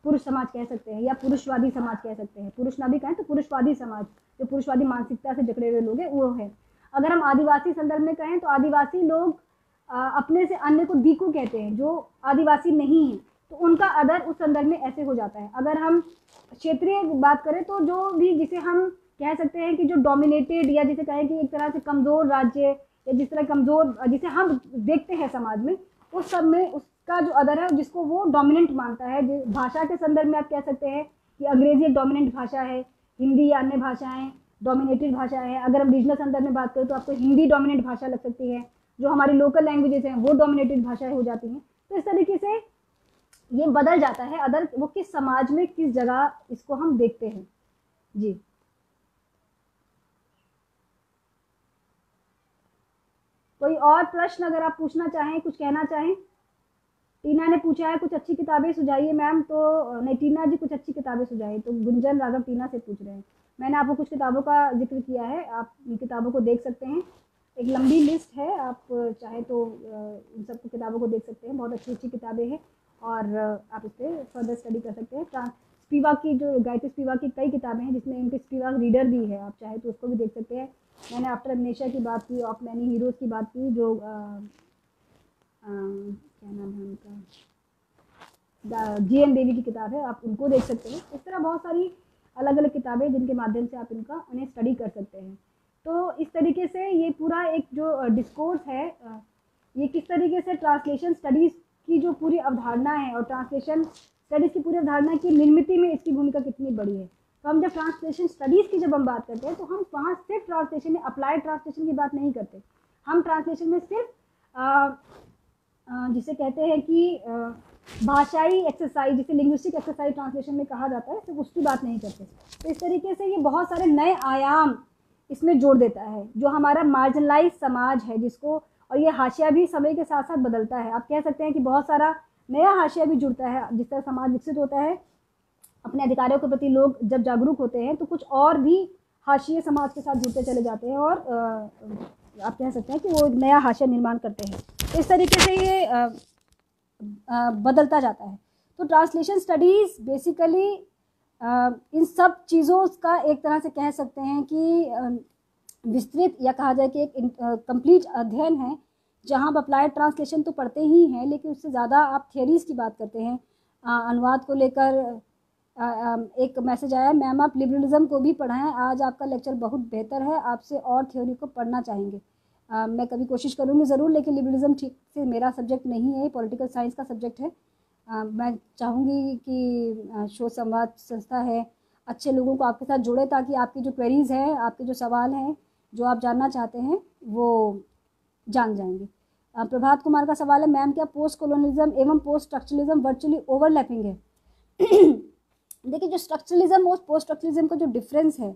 पुरुष समाज कह सकते हैं, या पुरुषवादी समाज कह सकते हैं। पुरुष ना भी कहें तो पुरुषवादी समाज, जो पुरुषवादी मानसिकता से जकड़े हुए लोग हैं वो है। अगर हम आदिवासी संदर्भ में कहें तो आदिवासी लोग अपने से अन्य को दीकू कहते हैं, जो आदिवासी नहीं है, तो उनका अदर उस संदर्भ में ऐसे हो जाता है। अगर हम क्षेत्रीय बात करें तो जो भी, जिसे हम कह सकते हैं कि जो डोमिनेटेड, या जिसे कहें कि एक तरह से कमज़ोर राज्य, या जिस तरह कमज़ोर जिसे हम देखते हैं समाज में, उस सब में उसका जो अदर है जिसको वो डोमिनेंट मानता है। भाषा के संदर्भ में आप कह सकते हैं कि अंग्रेजी एक डोमिनेंट भाषा है, हिंदी या अन्य भाषाएँ डोमिनेटेड भाषा है। अगर हम रीजनल संदर्भ में बात करें तो आपको हिंदी डोमिनेंट भाषा लग सकती है, जो हमारी लोकल लैंग्वेजेस हैं वो डोमिनेटेड भाषाएं हो जाती हैं। तो इस तरीके से ये बदल जाता है अदर, वो किस समाज में किस जगह इसको हम देखते हैं। जी, कोई और प्रश्न अगर आप पूछना चाहें, कुछ कहना चाहें? टीना ने पूछा है कुछ अच्छी किताबें सुझाइए मैम, तो नहीं टीना जी कुछ अच्छी किताबें सुझाइए, तो गुंजन राघव टीना से पूछ रहे हैं। मैंने आपको कुछ किताबों का जिक्र किया है, आप इन किताबों को देख सकते हैं। एक लंबी लिस्ट है, आप चाहे तो इन सब किताबों को देख सकते हैं, बहुत अच्छी अच्छी किताबें हैं और आप इस पर फर्दर स्टडी कर सकते हैं। स्पिवाक की, जो गायत्री स्पिवाक की कई किताबें हैं जिसमें इनके स्पिवाक रीडर भी है, आप चाहे तो उसको भी देख सकते हैं। मैंने आफ्टर अमनेशिया की बात की, ऑफ मैनी हीरोज़ की बात की, जो क्या नाम है उनका, GN देवी की किताब है, आप उनको देख सकते हैं। इस तरह बहुत सारी अलग अलग किताबें जिनके माध्यम से आप उन्हें स्टडी कर सकते हैं। तो इस तरीके से ये पूरा एक जो डिस्कोर्स है, ये किस तरीके से ट्रांसलेशन स्टडीज़ की जो पूरी अवधारणा है और ट्रांसलेशन स्टडीज़ की पूरी अवधारणा की निर्मिति में इसकी भूमिका कितनी बड़ी है। तो हम जब ट्रांसलेशन स्टडीज़ की जब हम बात करते हैं तो हम वहाँ सिर्फ ट्रांसलेशन या अप्लाइड ट्रांसलेशन की बात नहीं करते, हम ट्रांसलेशन में सिर्फ जिसे कहते हैं कि भाषाई एक्सरसाइज, जिसे लिंग्विस्टिक एक्सरसाइज ट्रांसलेशन में कहा जाता है, सिर्फ उसकी बात नहीं करते। तो इस तरीके से ये बहुत सारे नए आयाम इसमें जोड़ देता है, जो हमारा मार्जिनलाइज समाज है जिसको, और ये हाशिया भी समय के साथ साथ बदलता है। आप कह सकते हैं कि बहुत सारा नया हाशिया भी जुड़ता है। जिस तरह समाज विकसित होता है, अपने अधिकारों के प्रति लोग जब जागरूक होते हैं, तो कुछ और भी हाशिए समाज के साथ जुड़ते चले जाते हैं और आप कह सकते हैं कि वो नया हाशिया निर्माण करते हैं। तो इस तरीके से ये बदलता जाता है। तो ट्रांसलेशन स्टडीज़ बेसिकली इन सब चीज़ों का एक तरह से कह सकते हैं कि विस्तृत या कहा जाए कि एक कंप्लीट अध्ययन है, जहाँ आप अप्लाइड ट्रांसलेशन तो पढ़ते ही हैं, लेकिन उससे ज़्यादा आप थियरीज़ की बात करते हैं। अनुवाद को लेकर एक मैसेज आया, मैम आप लिबरलिज्म को भी पढ़ाएं, आज आपका लेक्चर बहुत बेहतर है, आपसे और थ्योरी को पढ़ना चाहेंगे। मैं कभी कोशिश करूँगी ज़रूर, लेकिन लिबरलिज्म ठीक से मेरा सब्जेक्ट नहीं है, पॉलिटिकल साइंस का सब्जेक्ट है। मैं चाहूँगी कि शोध संवाद संस्था है, अच्छे लोगों को आपके साथ जोड़े, ताकि आपकी जो क्वेरीज़ हैं, आपके जो सवाल हैं, जो आप जानना चाहते हैं, वो जान जाएंगे। प्रभात कुमार का सवाल है, मैम क्या पोस्ट कॉलोनिज्म एवं पोस्ट स्ट्रक्चरलिज्म वर्चुअली ओवरलैपिंग है? देखिए, जो स्ट्रक्चरलिज्म और पोस्ट स्ट्रक्चरलिज्म का जो डिफरेंस है,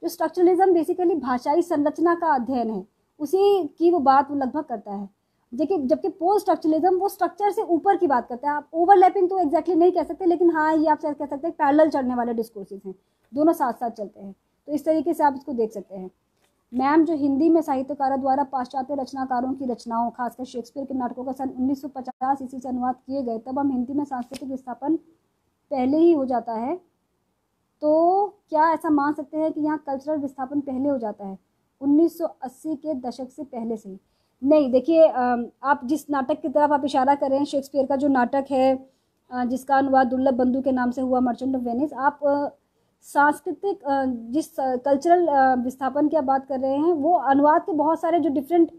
जो स्ट्रक्चरलिज्म बेसिकली भाषाई संरचना का अध्ययन है, उसी की वो बात वो लगभग करता है। देखिए, जबकि पोस्ट स्ट्रक्चरलिज्म वो स्ट्रक्चर से ऊपर की बात करता है। आप ओवरलैपिंग तो एग्जैक्टली नहीं कह सकते, लेकिन हाँ, ये आप कह सकते हैं पैरेलल चलने वाले डिस्कोर्सेस हैं, दोनों साथ साथ चलते हैं। तो इस तरीके से आप इसको देख सकते हैं। मैम, जो हिंदी में साहित्यकारों द्वारा पाश्चात्य रचनाकारों की रचनाओं, खासकर शेक्सपियर के नाटकों का सन 1950 ईस्वी से अनुवाद किए गए, तब हम हिंदी में सांस्कृतिक विस्थापन पहले ही हो जाता है, तो क्या ऐसा मान सकते हैं कि यहाँ कल्चरल विस्थापन पहले हो जाता है 1980 के दशक से पहले से ही? नहीं, देखिए, आप जिस नाटक की तरफ आप इशारा कर रहे हैं, शेक्सपियर का जो नाटक है जिसका अनुवाद दुर्लभ बंधु के नाम से हुआ, मर्चेंट ऑफ वेनिस, आप सांस्कृतिक जिस कल्चरल विस्थापन की आप बात कर रहे हैं, वो अनुवाद के बहुत सारे जो डिफरेंट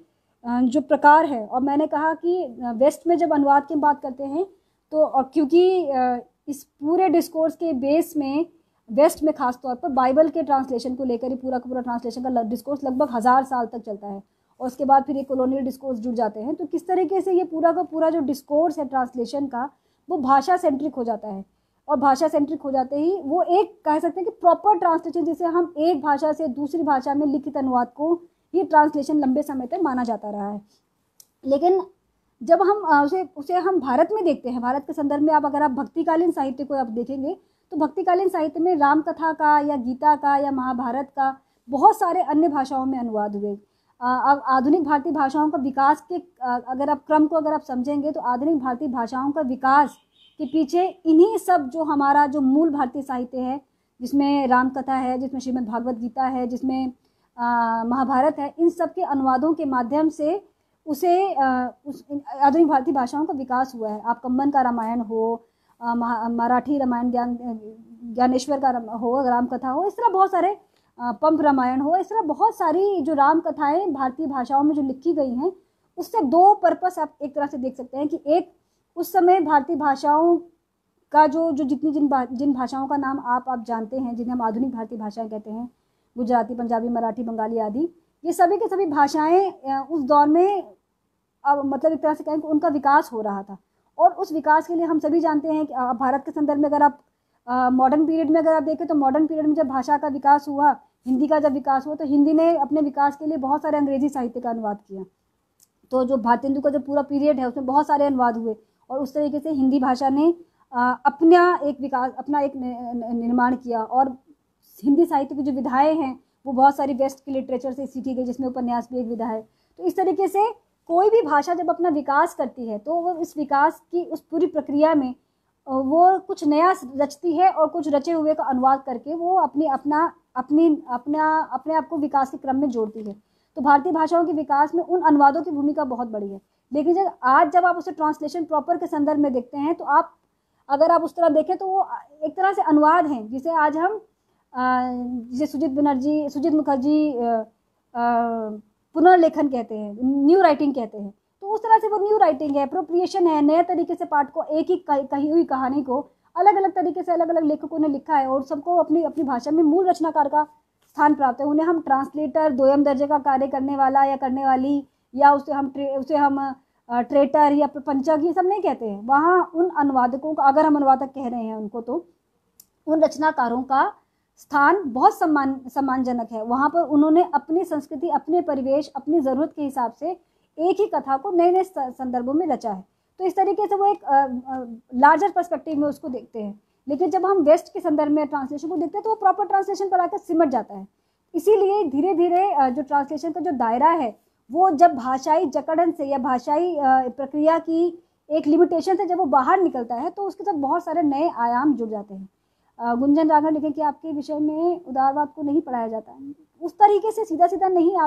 जो प्रकार है। और मैंने कहा कि वेस्ट में जब अनुवाद की बात करते हैं, तो और क्योंकि इस पूरे डिस्कोर्स के बेस में वेस्ट में खास तौर पर बाइबल के ट्रांसलेशन को लेकर ही पूरा का पूरा ट्रांसलेशन का डिस्कोर्स लगभग 1000 साल तक चलता है, और उसके बाद फिर ये कॉलोनियल डिस्कोर्स जुड़ जाते हैं। तो किस तरीके से ये पूरा का पूरा जो डिस्कोर्स है ट्रांसलेशन का, वो भाषा सेंट्रिक हो जाता है, और भाषा सेंट्रिक हो जाते ही वो एक कह सकते हैं कि प्रॉपर ट्रांसलेशन, जिसे हम एक भाषा से दूसरी भाषा में लिखित अनुवाद को ही ट्रांसलेशन लंबे समय तक माना जाता रहा है। लेकिन जब हम उसे हम भारत में देखते हैं, भारत के संदर्भ में, अगर आप भक्तिकालीन साहित्य को आप देखेंगे, तो भक्तिकालीन साहित्य में राम कथा का या गीता का या महाभारत का बहुत सारे अन्य भाषाओं में अनुवाद हुए। अब आधुनिक भारतीय भाषाओं का विकास के अगर आप क्रम को अगर आप समझेंगे, तो आधुनिक भारतीय भाषाओं का विकास के पीछे इन्हीं सब जो हमारा जो मूल भारतीय साहित्य है, जिसमें राम कथा है, जिसमें श्रीमद् भागवत गीता है, जिसमें महाभारत है, इन सब के अनुवादों के माध्यम से उसे आधुनिक भारतीय भाषाओं का विकास हुआ है। आप कंबन का रामायण हो, मराठी रामायण, ज्ञानेश्वर का हो, राम कथा हो, इस तरह बहुत सारे, पंप रामायण हो, इस तरह बहुत सारी जो राम कथाएं भारतीय भाषाओं में जो लिखी गई हैं, उससे दो पर्पस आप एक तरह से देख सकते हैं कि एक, उस समय भारतीय भाषाओं का जो जिन भाषाओं का नाम आप जानते हैं, जिन्हें हम आधुनिक भारतीय भाषाएं कहते हैं, गुजराती, पंजाबी, मराठी, बंगाली आदि, ये सभी के सभी भाषाएं उस दौर में मतलब एक तरह से कहें कि उनका विकास हो रहा था। और उस विकास के लिए हम सभी जानते हैं कि भारत के संदर्भ में अगर आप मॉडर्न पीरियड में अगर आप देखें, तो मॉडर्न पीरियड में जब भाषा का विकास हुआ, हिंदी का जब विकास हुआ, तो हिंदी ने अपने विकास के लिए बहुत सारे अंग्रेजी साहित्य का अनुवाद किया। तो जो भारतेंदु का जो पूरा पीरियड है, उसमें बहुत सारे अनुवाद हुए, और उस तरीके से हिंदी भाषा ने अपना एक विकास, अपना एक निर्माण किया। और हिंदी साहित्य की जो विधाएँ हैं, वो बहुत सारी वेस्ट की लिटरेचर से सीखी गई, जिसमें उपन्यास भी एक विधा है। तो इस तरीके से कोई भी भाषा जब अपना विकास करती है, तो वो इस विकास की उस पूरी प्रक्रिया में वो कुछ नया रचती है, और कुछ रचे हुए का अनुवाद करके वो अपने आप को विकास के क्रम में जोड़ती है। तो भारतीय भाषाओं के विकास में उन अनुवादों की भूमिका बहुत बड़ी है। लेकिन जब आप उसे ट्रांसलेशन प्रॉपर के संदर्भ में देखते हैं, तो आप अगर आप उस तरह देखें, तो वो एक तरह से अनुवाद हैं, जिसे आज हम जिसे सुजीत मुखर्जी पुनर्लेखन कहते हैं, न्यू राइटिंग कहते हैं। तो उस तरह से वो न्यू राइटिंग है, अप्रोप्रिएशन है, नए तरीके से पाठ को, एक ही कही हुई कहानी को अलग अलग तरीके से अलग अलग लेखकों ने लिखा है, और सबको अपनी अपनी भाषा में मूल रचनाकार का स्थान प्राप्त है। उन्हें हम ट्रांसलेटर, दोयम दर्जे का कार्य करने वाला या करने वाली, या उसे हम ट्रेटर या प्रपंचक ये सब नहीं कहते हैं। वहाँ उन अनुवादकों का, अगर हम अनुवादक कह रहे हैं उनको, तो उन रचनाकारों का स्थान बहुत सम्मानजनक है। वहाँ पर उन्होंने अपनी संस्कृति, अपने परिवेश, अपनी ज़रूरत के हिसाब से एक ही कथा को नए नए संदर्भों में रचा है। तो इस तरीके से वो एक लार्जर पर्सपेक्टिव में उसको देखते हैं। लेकिन जब हम वेस्ट के संदर्भ में ट्रांसलेशन को देखते हैं तो वो प्रॉपर ट्रांसलेशन पर आकर सिमट जाता है। इसीलिए धीरे धीरे जो ट्रांसलेशन का जो दायरा है वो जब भाषाई जकड़न से या भाषाई प्रक्रिया की एक लिमिटेशन से जब वो बाहर निकलता है तो उसके साथ बहुत सारे नए आयाम जुड़ जाते हैं। गुंजन राघव लिखे कि आपके विषय में उदारवाद को नहीं पढ़ाया जाता है। उस तरीके से सीधा सीधा नहीं,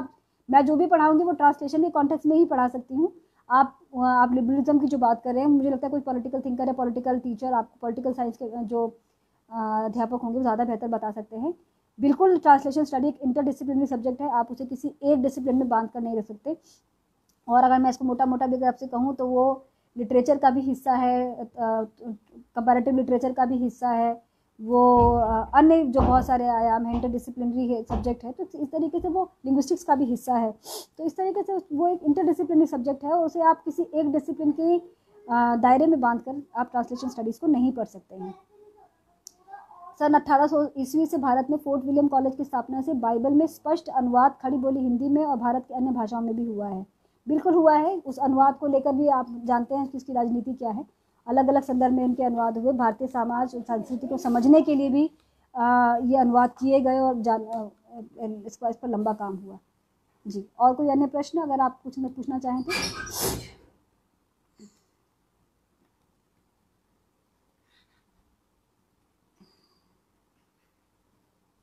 मैं जो भी पढ़ाऊंगी वो ट्रांसलेशन के कॉन्टेक्स्ट में ही पढ़ा सकती हूँ। आप लिबरलिज्म की जो बात कर रहे हैं, मुझे लगता है कोई पॉलिटिकल थिंकर है, पॉलिटिकल टीचर, आपको पॉलिटिकल साइंस के जो अध्यापक होंगे वो ज़्यादा बेहतर बता सकते हैं। बिल्कुल ट्रांसलेशन स्टडी एक इंटरडिसिप्लिनरी सब्जेक्ट है, आप उसे किसी एक डिसिप्लिन में बांध कर नहीं रख सकते। और अगर मैं इसको मोटा मोटा भी अगर आपसे कहूँ तो वो लिटरेचर का भी हिस्सा है, कंपैरेटिव लिटरेचर का भी हिस्सा है, वो अन्य जो बहुत सारे आयाम हैं, इंटरडिसिप्लिनरी है सब्जेक्ट है, तो इस तरीके से वो लिंग्विस्टिक्स का भी हिस्सा है। तो इस तरीके से वो एक इंटरडिसिप्लिनरी सब्जेक्ट है, उसे आप किसी एक डिसिप्लिन के दायरे में बांधकर आप ट्रांसलेशन स्टडीज़ को नहीं पढ़ सकते हैं। सन 1800 ईस्वी से भारत में फोर्ट विलियम कॉलेज की स्थापना से बाइबल में स्पष्ट अनुवाद खड़ी बोली हिंदी में और भारत के अन्य भाषाओं में भी हुआ है। बिल्कुल हुआ है। उस अनुवाद को लेकर भी आप जानते हैं कि इसकी राजनीति क्या है। अलग अलग संदर्भ में इनके अनुवाद हुए। भारतीय समाज और संस्कृति को समझने के लिए भी ये अनुवाद किए गए और इस पर लंबा काम हुआ। जी, और कोई अन्य प्रश्न अगर आप कुछ में पूछना चाहें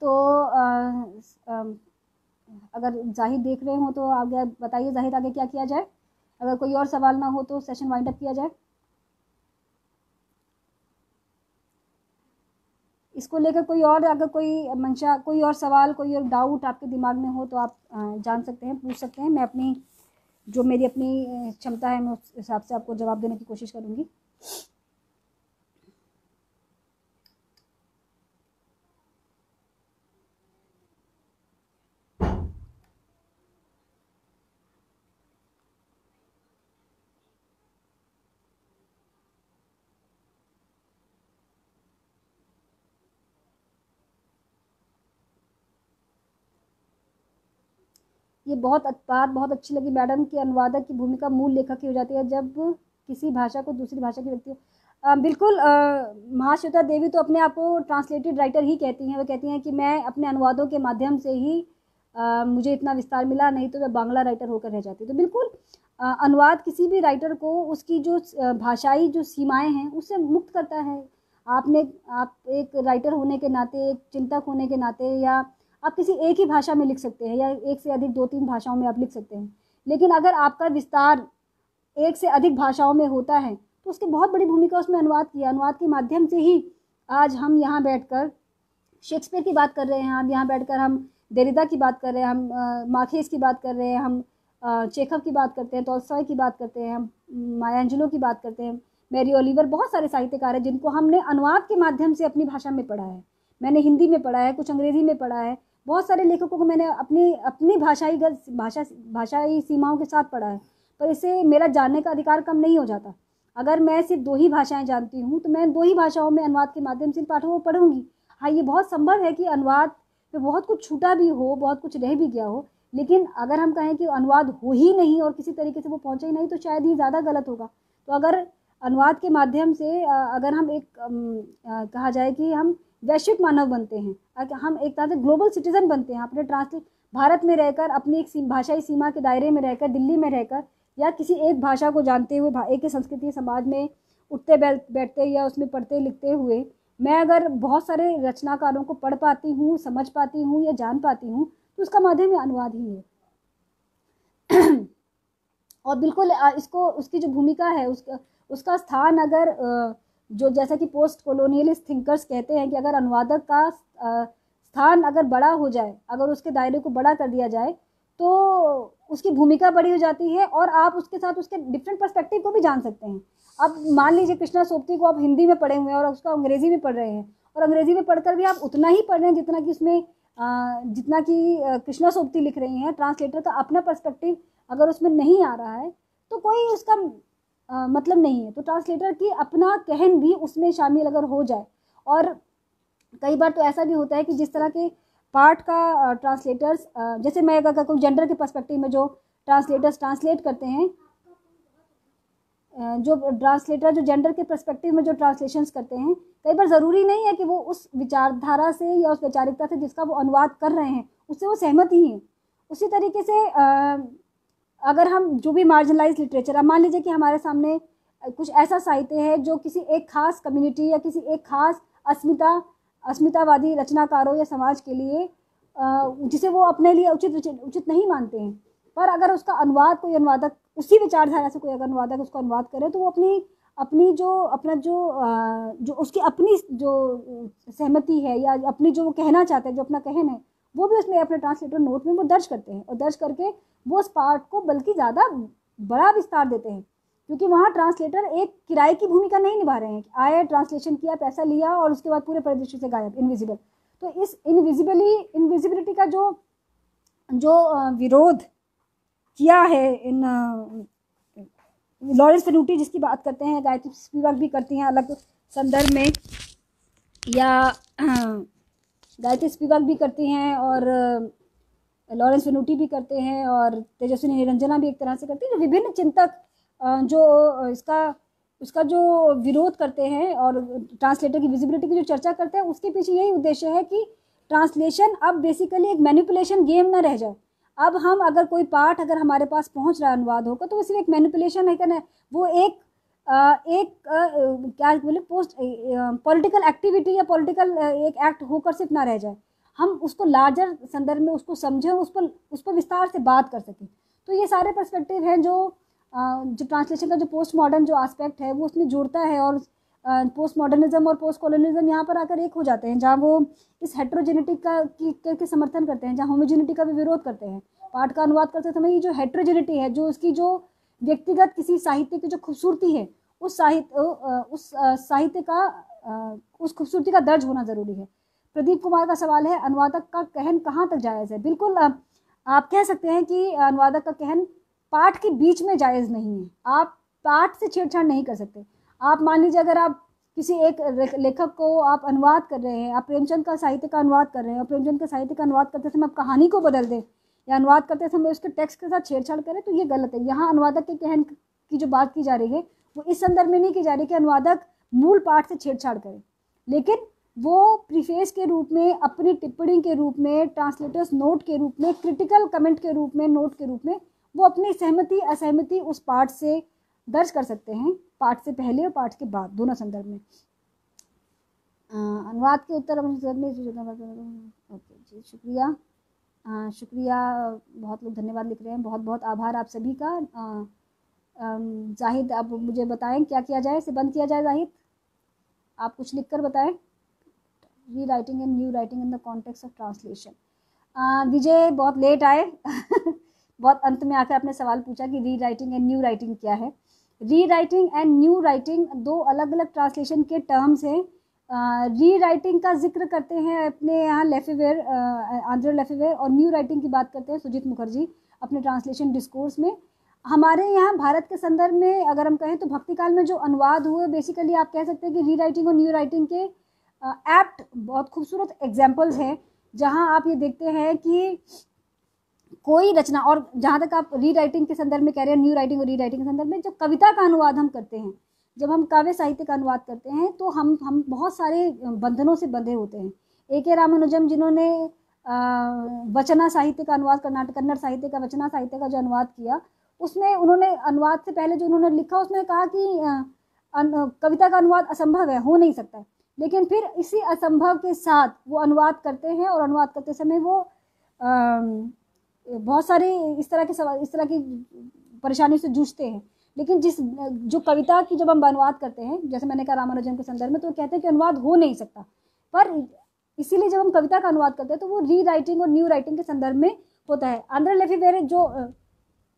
तो अगर जाहिद देख रहे हो तो आगे बताइए, जाहिद आगे क्या किया जाए? अगर कोई और सवाल ना हो तो सेशन वाइंड अप किया जाए। इसको लेकर कोई और अगर कोई मंशा, कोई और सवाल, कोई और डाउट आपके दिमाग में हो तो आप जान सकते हैं, पूछ सकते हैं। मैं अपनी जो मेरी अपनी क्षमता है मैं उस हिसाब से आपको जवाब देने की कोशिश करूँगी। ये बात बहुत अच्छी लगी मैडम कि अनुवादक की भूमिका मूल लेखक की हो जाती है जब किसी भाषा को दूसरी भाषा के व्यक्ति बिल्कुल। महाश्वेता देवी तो अपने आप को ट्रांसलेटेड राइटर ही कहती हैं। वो कहती हैं कि मैं अपने अनुवादों के माध्यम से ही मुझे इतना विस्तार मिला, नहीं तो मैं बांग्ला राइटर होकर रह जाती। तो बिल्कुल अनुवाद किसी भी राइटर को उसकी जो भाषाई जो सीमाएँ हैं उससे मुक्त करता है। आप एक राइटर होने के नाते, एक चिंतक होने के नाते, या आप किसी एक ही भाषा में लिख सकते हैं या एक से अधिक 2-3 भाषाओं में आप लिख सकते हैं। लेकिन अगर आपका विस्तार एक से अधिक भाषाओं में होता है तो उसकी बहुत बड़ी भूमिका उसमें अनुवाद की। अनुवाद के माध्यम से ही आज हम यहाँ बैठकर शेक्सपियर की बात कर रहे हैं, हम यहाँ बैठकर हम देरिदा की बात कर रहे हैं, हम मार्केस की बात कर रहे हैं, हम चेखव की बात करते हैं, टॉल्स्टॉय की बात करते हैं, हम माया एंजेलो की बात करते हैं, मैरी ओलिवर, बहुत सारे साहित्यकार हैं जिनको हमने अनुवाद के माध्यम से अपनी भाषा में पढ़ा है। मैंने हिंदी में पढ़ा है, कुछ अंग्रेज़ी में पढ़ा है, बहुत सारे लेखकों को मैंने अपनी भाषाई सीमाओं के साथ पढ़ा है। पर इससे मेरा जानने का अधिकार कम नहीं हो जाता। अगर मैं सिर्फ 2 ही भाषाएं जानती हूँ तो मैं 2 ही भाषाओं में अनुवाद के माध्यम से इन पाठों को पढ़ूंगी। हाँ, ये बहुत संभव है कि अनुवाद में बहुत कुछ छूटा भी हो, बहुत कुछ रह भी गया हो, लेकिन अगर हम कहें कि अनुवाद हो ही नहीं और किसी तरीके से वो पहुँचे ही नहीं तो शायद ये ज़्यादा गलत होगा। तो अगर अनुवाद के माध्यम से अगर हम एक कहा जाए कि हम वैश्विक मानव बनते हैं, हम एक तरह से ग्लोबल सिटीजन बनते हैं, अपने भारत में रहकर, अपनी एक भाषाई सीमा के दायरे में रहकर, दिल्ली में रहकर, या किसी एक भाषा को जानते हुए, एक संस्कृति समाज में उठते बैठते या उसमें पढ़ते लिखते हुए, मैं अगर बहुत सारे रचनाकारों को पढ़ पाती हूँ, समझ पाती हूँ या जान पाती हूँ तो उसका माध्यम अनुवाद ही है। और बिल्कुल इसको उसकी जो भूमिका है उसका स्थान अगर जो जैसा कि पोस्ट कॉलोनियलिस्ट थिंकर्स कहते हैं कि अगर अनुवादक का स्थान अगर बड़ा हो जाए, अगर उसके दायरे को बड़ा कर दिया जाए तो उसकी भूमिका बड़ी हो जाती है और आप उसके साथ उसके डिफरेंट पर्सपेक्टिव को भी जान सकते हैं। अब मान लीजिए कृष्णा सोबती को आप हिंदी में पढ़े हुए हैं और उसका अंग्रेजी में पढ़ रहे हैं, और अंग्रेजी में पढ़कर भी आप उतना ही पढ़ रहे हैं जितना कि उसमें जितना कि कृष्णा सोबती लिख रही हैं। ट्रांसलेटर का अपना पर्सपेक्टिव अगर उसमें नहीं आ रहा है तो कोई उसका मतलब नहीं है। तो ट्रांसलेटर की अपना कहन भी उसमें शामिल अगर हो जाए, और कई बार तो ऐसा भी होता है कि जिस तरह के पार्ट का ट्रांसलेटर्स, जैसे मैं अगर कहूँ जेंडर के पर्सपेक्टिव में जो ट्रांसलेटर्स ट्रांसलेट करते हैं, जो ट्रांसलेटर जो जेंडर के पर्सपेक्टिव में जो ट्रांसलेशंस करते हैं, कई बार ज़रूरी नहीं है कि वो उस विचारधारा से या उस वैचारिकता से जिसका वो अनुवाद कर रहे हैं उससे वो सहमत ही हैं। उसी तरीके से अगर हम जो भी मार्जिनलाइज लिटरेचर, अब मान लीजिए कि हमारे सामने कुछ ऐसा साहित्य है जो किसी एक खास कम्युनिटी या किसी एक खास अस्मितावादी रचनाकारों या समाज के लिए जिसे वो अपने लिए उचित नहीं मानते हैं, पर अगर उसका अनुवाद कोई अनुवादक, उसी विचारधारा से कोई अगर अनुवादक उसको अनुवाद करे तो वो जो उसकी अपनी जो सहमति है या अपनी जो वो कहना चाहते हैं, जो अपना कहन है, वो भी उसमें अपने ट्रांसलेटर नोट में वो दर्ज करते हैं, और दर्ज करके वो उस पार्ट को बल्कि ज़्यादा बड़ा विस्तार देते हैं, क्योंकि वहाँ ट्रांसलेटर एक किराए की भूमिका नहीं निभा रहे हैं, आए ट्रांसलेशन किया, पैसा लिया और उसके बाद पूरे परिदृश्य से गायब, इनविजिबल। तो इस इनविजिबिलिटी का जो विरोध किया है इन लॉरेंस फनूटी जिसकी बात करते हैं, गायत्री स्पिवाक भी करती हैं अलग संदर्भ में, या गायत्री स्पिवाक भी करती हैं, और लॉरेंस फनूटी भी करते हैं, और तेजस्विनी निरंजना भी एक तरह से करती हैं। विभिन्न चिंतक जो इसका जो विरोध करते हैं और ट्रांसलेटर की विजिबिलिटी की जो चर्चा करते हैं, उसके पीछे यही उद्देश्य है कि ट्रांसलेशन अब बेसिकली एक मैनिपुलेशन गेम ना रह जाए। अब हम अगर कोई पार्ट अगर हमारे पास पहुंच रहा है अनुवाद होकर, तो वो सिर्फ एक मैनिपुलेशन है करना, वो क्या बोले पॉलिटिकल एक्टिविटी या पॉलिटिकल एक एक्ट होकर सिर्फ ना रह जाए, हम उसको लार्जर संदर्भ में उसको समझें और उस पर विस्तार से बात कर सकें। तो ये सारे पर्सपेक्टिव हैं जो ट्रांसलेशन का जो पोस्ट मॉडर्न जो एस्पेक्ट है वो उसमें जुड़ता है, और पोस्ट मॉडर्निज्म और पोस्ट कॉलोनिज्म यहाँ पर आकर एक हो जाते हैं, जहाँ वो इस हेट्रोजेनिटी के समर्थन करते हैं, जहाँ होमोजेनिटी का भी विरोध करते हैं। पाठ का अनुवाद करते समय ये जो हेट्रोजेनिटी है, जो उसकी जो व्यक्तिगत किसी साहित्य की जो खूबसूरती है, उस साहित्य का उस खूबसूरती का दर्ज होना ज़रूरी है। प्रदीप कुमार का सवाल है, अनुवादक का कहन कहाँ तक जायज़ है? बिल्कुल आप कह सकते हैं कि अनुवादक का कहन पाठ के बीच में जायज़ नहीं है, आप पाठ से छेड़छाड़ नहीं कर सकते। आप मान लीजिए अगर आप किसी एक लेखक को आप अनुवाद कर रहे हैं, आप प्रेमचंद का साहित्य का अनुवाद कर रहे हैं, और प्रेमचंद के साहित्य का अनुवाद करते समय आप कहानी को बदल दें या अनुवाद करते समय उसके टेक्स्ट के साथ छेड़छाड़ करें, तो ये गलत है। यहाँ अनुवादक के कहन की जो बात की जा रही है वो इस संदर्भ में नहीं की जा रही कि अनुवादक मूल पाठ से छेड़छाड़ करे, लेकिन वो प्रीफेस के रूप में, अपनी टिप्पणी के रूप में, ट्रांसलेटर्स नोट के रूप में, क्रिटिकल कमेंट के रूप में, नोट के रूप में वो अपनी सहमति असहमति उस पाठ से दर्ज कर सकते हैं, पाठ से पहले और पाठ के बाद, दोनों संदर्भ में। अनुवाद के उत्तर ओके जी, शुक्रिया। शुक्रिया, बहुत लोग धन्यवाद लिख रहे हैं, बहुत बहुत आभार आप सभी का। जाहिद, आप मुझे बताएं क्या किया जाए, इसे बंद किया जाए? जाहिद, आप कुछ लिख कर बताएं। Rewriting and new writing in the context of translation. Vijay बहुत लेट आए बहुत अंत में आकर आपने सवाल पूछा कि री राइटिंग एंड न्यू राइटिंग क्या है। री राइटिंग एंड न्यू राइटिंग दो अलग अलग ट्रांसलेशन के टर्म्स हैं। री राइटिंग का जिक्र करते हैं अपने यहाँ लेफेवेयर, आंद्रे लेफेवेयर, और न्यू राइटिंग की बात करते हैं सुजीत मुखर्जी अपने ट्रांसलेशन डिस्कोर्स में। हमारे यहाँ भारत के संदर्भ में अगर हम कहें तो भक्ति काल में जो अनुवाद हुए, बेसिकली आप कह सकते हैं कि री राइटिंग और न्यू राइटिंग के एप्ट बहुत खूबसूरत एग्जाम्पल्स हैं, जहाँ आप ये देखते हैं कि कोई रचना, और जहाँ तक आप री राइटिंग के संदर्भ में कह रहे हैं, न्यू राइटिंग और री राइटिंग के संदर्भ में, जो कविता का अनुवाद हम करते हैं, जब हम काव्य साहित्य का अनुवाद करते हैं तो हम बहुत सारे बंधनों से बंधे होते हैं। A.K. रामानुजम जिन्होंने वचना साहित्य का अनुवाद, कन्नड़ साहित्य का, वचना साहित्य का जो अनुवाद किया, उसमें उन्होंने अनुवाद से पहले जो उन्होंने लिखा उसमें कहा कि कविता का अनुवाद असंभव है, हो नहीं सकता, लेकिन फिर इसी असंभव के साथ वो अनुवाद करते हैं, और अनुवाद करते समय वो बहुत सारे इस तरह की परेशानी से जूझते हैं। लेकिन जो कविता की जब हम अनुवाद करते हैं, जैसे मैंने कहा रामानुजन के संदर्भ में, तो वो कहते हैं कि अनुवाद हो नहीं सकता, पर इसीलिए जब हम कविता का अनुवाद करते हैं तो वो री राइटिंग और न्यू राइटिंग के संदर्भ में होता है। आंद्रे लेफेवेरे जो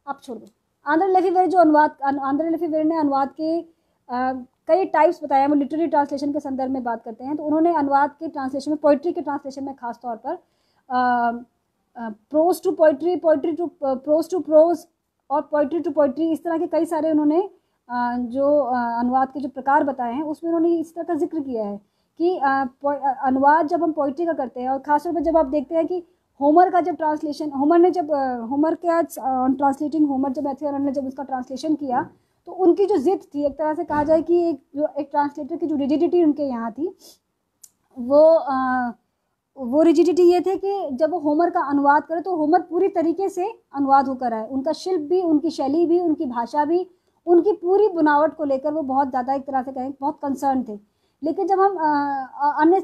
आप छोड़ दो, आंद्रे लेफेवेरे ने अनुवाद के कई टाइप्स बताया। वो लिटरेरी ट्रांसलेशन के संदर्भ में बात करते हैं, तो उन्होंने अनुवाद के ट्रांसलेशन में, पोइट्री के ट्रांसलेशन में खास तौर पर prose to poetry, poetry to prose to prose, और पोइट्री टू पोइट्री, इस तरह के कई सारे उन्होंने जो अनुवाद के जो प्रकार बताए हैं उसमें उन्होंने इस तरह का जिक्र किया है कि अनुवाद जब हम पोइट्री का करते हैं, और खासतौर पर जब आप देखते हैं कि होमर का जब ट्रांसलेशन, होमर ने जब होमर के आज ट्रांसलेटिंग होमर जब उन्होंने जब उसका ट्रांसलेशन किया, तो उनकी जो जिद थी, एक तरह से कहा जाए कि एक ट्रांसलेटर की जो रिजिडिटी उनके यहाँ थी, वो रिजिडिटी ये थे कि जब वो होमर का अनुवाद करे तो होमर पूरी तरीके से अनुवाद होकर आए। उनका शिल्प भी, उनकी शैली भी, उनकी भाषा भी, उनकी पूरी बनावट को लेकर वो बहुत ज़्यादा, एक तरह से कहें, बहुत कंसर्न थे। लेकिन जब हम अन्य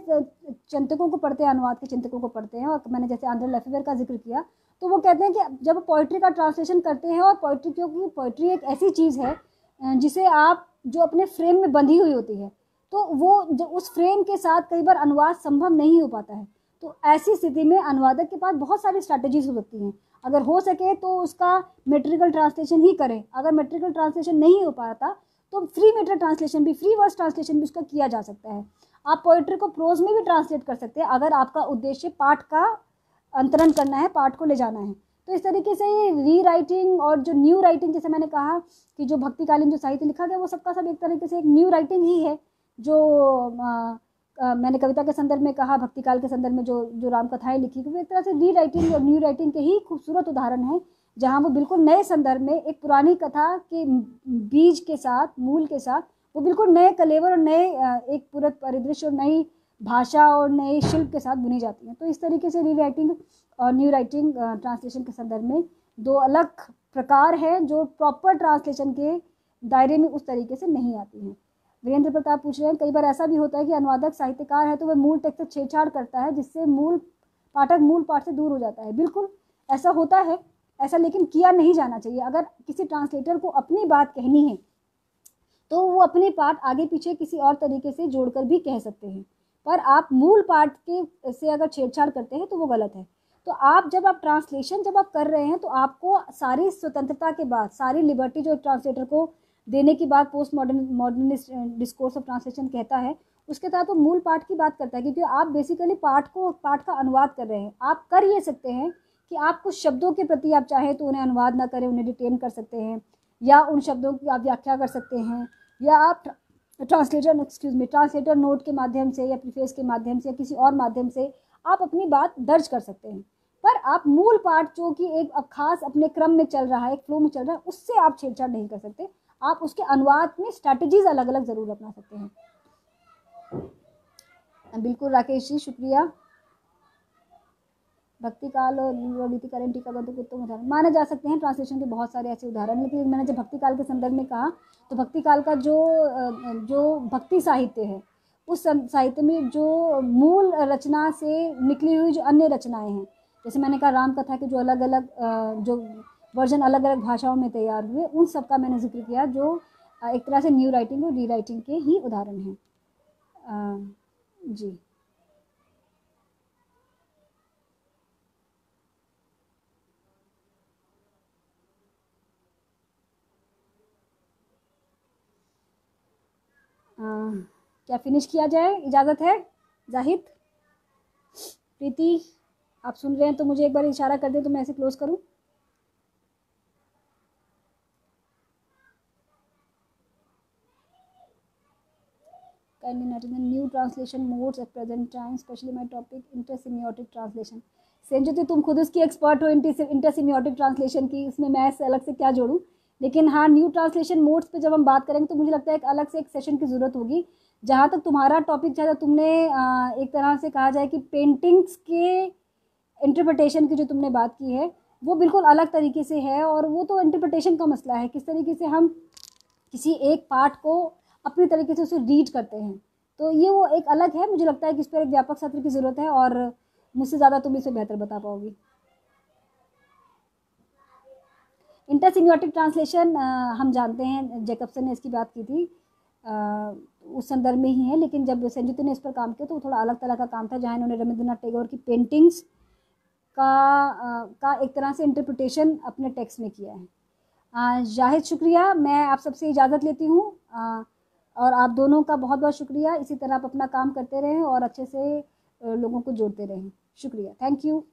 चिंतकों को पढ़ते हैं, अनुवाद के चिंतकों को पढ़ते हैं, और मैंने जैसे आंद्रे लेफेवेरे का जिक्र किया, तो वो कहते हैं कि जब पोइट्री का ट्रांसलेशन करते हैं, और पोइट्री, क्योंकि पोइट्री एक ऐसी चीज़ है जिसे आप, जो अपने फ्रेम में बंधी हुई होती है, तो वो उस फ्रेम के साथ कई बार अनुवाद संभव नहीं हो पाता है। तो ऐसी स्थिति में अनुवादक के पास बहुत सारी स्ट्रैटेजीज हो सकती हैं। अगर हो सके तो उसका मेट्रिकल ट्रांसलेशन ही करें, अगर मेट्रिकल ट्रांसलेशन नहीं हो पाता तो फ्री मैटर ट्रांसलेशन भी, फ्री वर्ड्स ट्रांसलेशन भी उसका किया जा सकता है। आप पोइट्री को प्रोज में भी ट्रांसलेट कर सकते हैं अगर आपका उद्देश्य पाठ का अंतरण करना है, पाठ को ले जाना है। तो इस तरीके से ये री राइटिंग और जो न्यू राइटिंग, जैसे मैंने कहा कि जो भक्तिकालीन जो साहित्य लिखा गया वो सबका सब एक तरीके से एक न्यू राइटिंग ही है। जो मैंने कविता के संदर्भ में कहा, भक्तिकाल के संदर्भ में जो राम कथाएं लिखी गई, वो एक तरह से री राइटिंग और न्यू राइटिंग के ही खूबसूरत उदाहरण हैं, जहाँ वो बिल्कुल नए संदर्भ में एक पुरानी कथा के बीज के साथ, मूल के साथ, वो बिल्कुल नए कलेवर और नए एक पूरा परिदृश्य और नई भाषा और नए शिल्प के साथ बुनी जाती हैं। तो इस तरीके से री राइटिंग और न्यू राइटिंग ट्रांसलेशन के संदर्भ में दो अलग प्रकार हैं जो प्रॉपर ट्रांसलेशन के दायरे में उस तरीके से नहीं आती हैं। वीरेंद्र प्रताप पूछ रहे हैं, कई बार ऐसा भी होता है कि अनुवादक साहित्यकार है तो वह मूल टेक्स्ट से छेड़छाड़ करता है जिससे मूल पाठ से दूर हो जाता है। बिल्कुल ऐसा होता है, ऐसा लेकिन किया नहीं जाना चाहिए। अगर किसी ट्रांसलेटर को अपनी बात कहनी है तो वो अपनी पाठ आगे पीछे किसी और तरीके से जोड़कर भी कह सकते हैं, पर आप मूल पाठ के से अगर छेड़छाड़ करते हैं तो वो गलत है। तो आप जब आप ट्रांसलेशन जब आप कर रहे हैं तो आपको सारी स्वतंत्रता के बाद, सारी लिबर्टी जो ट्रांसलेटर को देने की बात post modernist discourse of translation कहता है, उसके तहत वो मूल पाठ की बात करता है, क्योंकि आप बेसिकली पाठ का अनुवाद कर रहे हैं। आप कर ये सकते हैं कि आप कुछ शब्दों के प्रति आप चाहें तो उन्हें अनुवाद ना करें, उन्हें डिटेन कर सकते हैं, या उन शब्दों की आप व्याख्या कर सकते हैं, या आप ट्रांसलेटर नोट के माध्यम से या प्रीफेस के माध्यम से या किसी और माध्यम से आप अपनी बात दर्ज कर सकते हैं। पर आप मूल पाठ जो कि एक खास अपने क्रम में चल रहा है, एक फ्लो में चल रहा है, उससे आप छेड़छाड़ नहीं कर सकते। आप उसके अनुवाद में स्ट्रैटेजीज अलग अलग जरूर अपना सकते हैं। बिल्कुल राकेश जी, शुक्रिया। भक्तिकाल और नीतिकालीन टीकाबद्ध को उत्तम उदाहरण माने जा सकते हैं। ट्रांसलेशन के बहुत सारे ऐसे उदाहरण, लेकिन मैंने जब भक्तिकाल के संदर्भ में कहा तो भक्तिकाल का जो भक्ति साहित्य है, उस साहित्य में जो मूल रचना से निकली हुई जो अन्य रचनाएं हैं, जैसे मैंने कहा राम कथा के जो अलग अलग जो वर्जन अलग अलग भाषाओं में तैयार हुए, उन सब का मैंने जिक्र किया, जो एक तरह से न्यू राइटिंग और री राइटिंग के ही उदाहरण हैं। जी क्या फिनिश किया जाए? इजाज़त है जाहिद? प्रीति, आप सुन रहे हैं तो मुझे एक बार इशारा कर दें तो मैं ऐसे क्लोज करूं। Kindly note the new translation modes at present time, especially my topic intersemiotic translation. Sanjuti, तुम खुद उसकी एक्सपर्ट हो इंटरसेमियोटिक ट्रांसलेशन की, इसमें मैं ऐसे अलग से क्या जोड़ूं। लेकिन हाँ, न्यू ट्रांसलेशन मोड्स पे जब हम बात करेंगे तो मुझे लगता है एक अलग से एक सेशन की ज़रूरत होगी। जहाँ तक तुम्हारा टॉपिक, जहाँ तुमने एक तरह से कहा जाए कि पेंटिंग्स के इंटरप्रिटेशन की जो तुमने बात की है, वो बिल्कुल अलग तरीके से है, और वो तो इंटरप्रिटेशन का मसला है, किस तरीके से हम किसी एक पार्ट को अपनी तरीके से उसे रीड करते हैं। तो ये वो एक अलग है। मुझे लगता है कि इस पर एक व्यापक सत्र की ज़रूरत है, और मुझसे ज़्यादा तुम इसे बेहतर बता पाओगी। इंटरसेमियोटिक ट्रांसलेशन हम जानते हैं, जैकबसन ने इसकी बात की थी, उस संदर्भ में ही है। लेकिन जब संजुति ने इस पर काम किया तो वो थोड़ा अलग तरह का काम था, जहाँ इन्होंने रविंद्रनाथ टैगोर की पेंटिंग्स का एक तरह से इंटरप्रिटेशन अपने टेक्स्ट में किया है। जाहिद, शुक्रिया। मैं आप सबसे इजाज़त लेती हूँ, और आप दोनों का बहुत बहुत शुक्रिया। इसी तरह आप अपना काम करते रहें और अच्छे से लोगों को जोड़ते रहें। शुक्रिया, थैंक यू।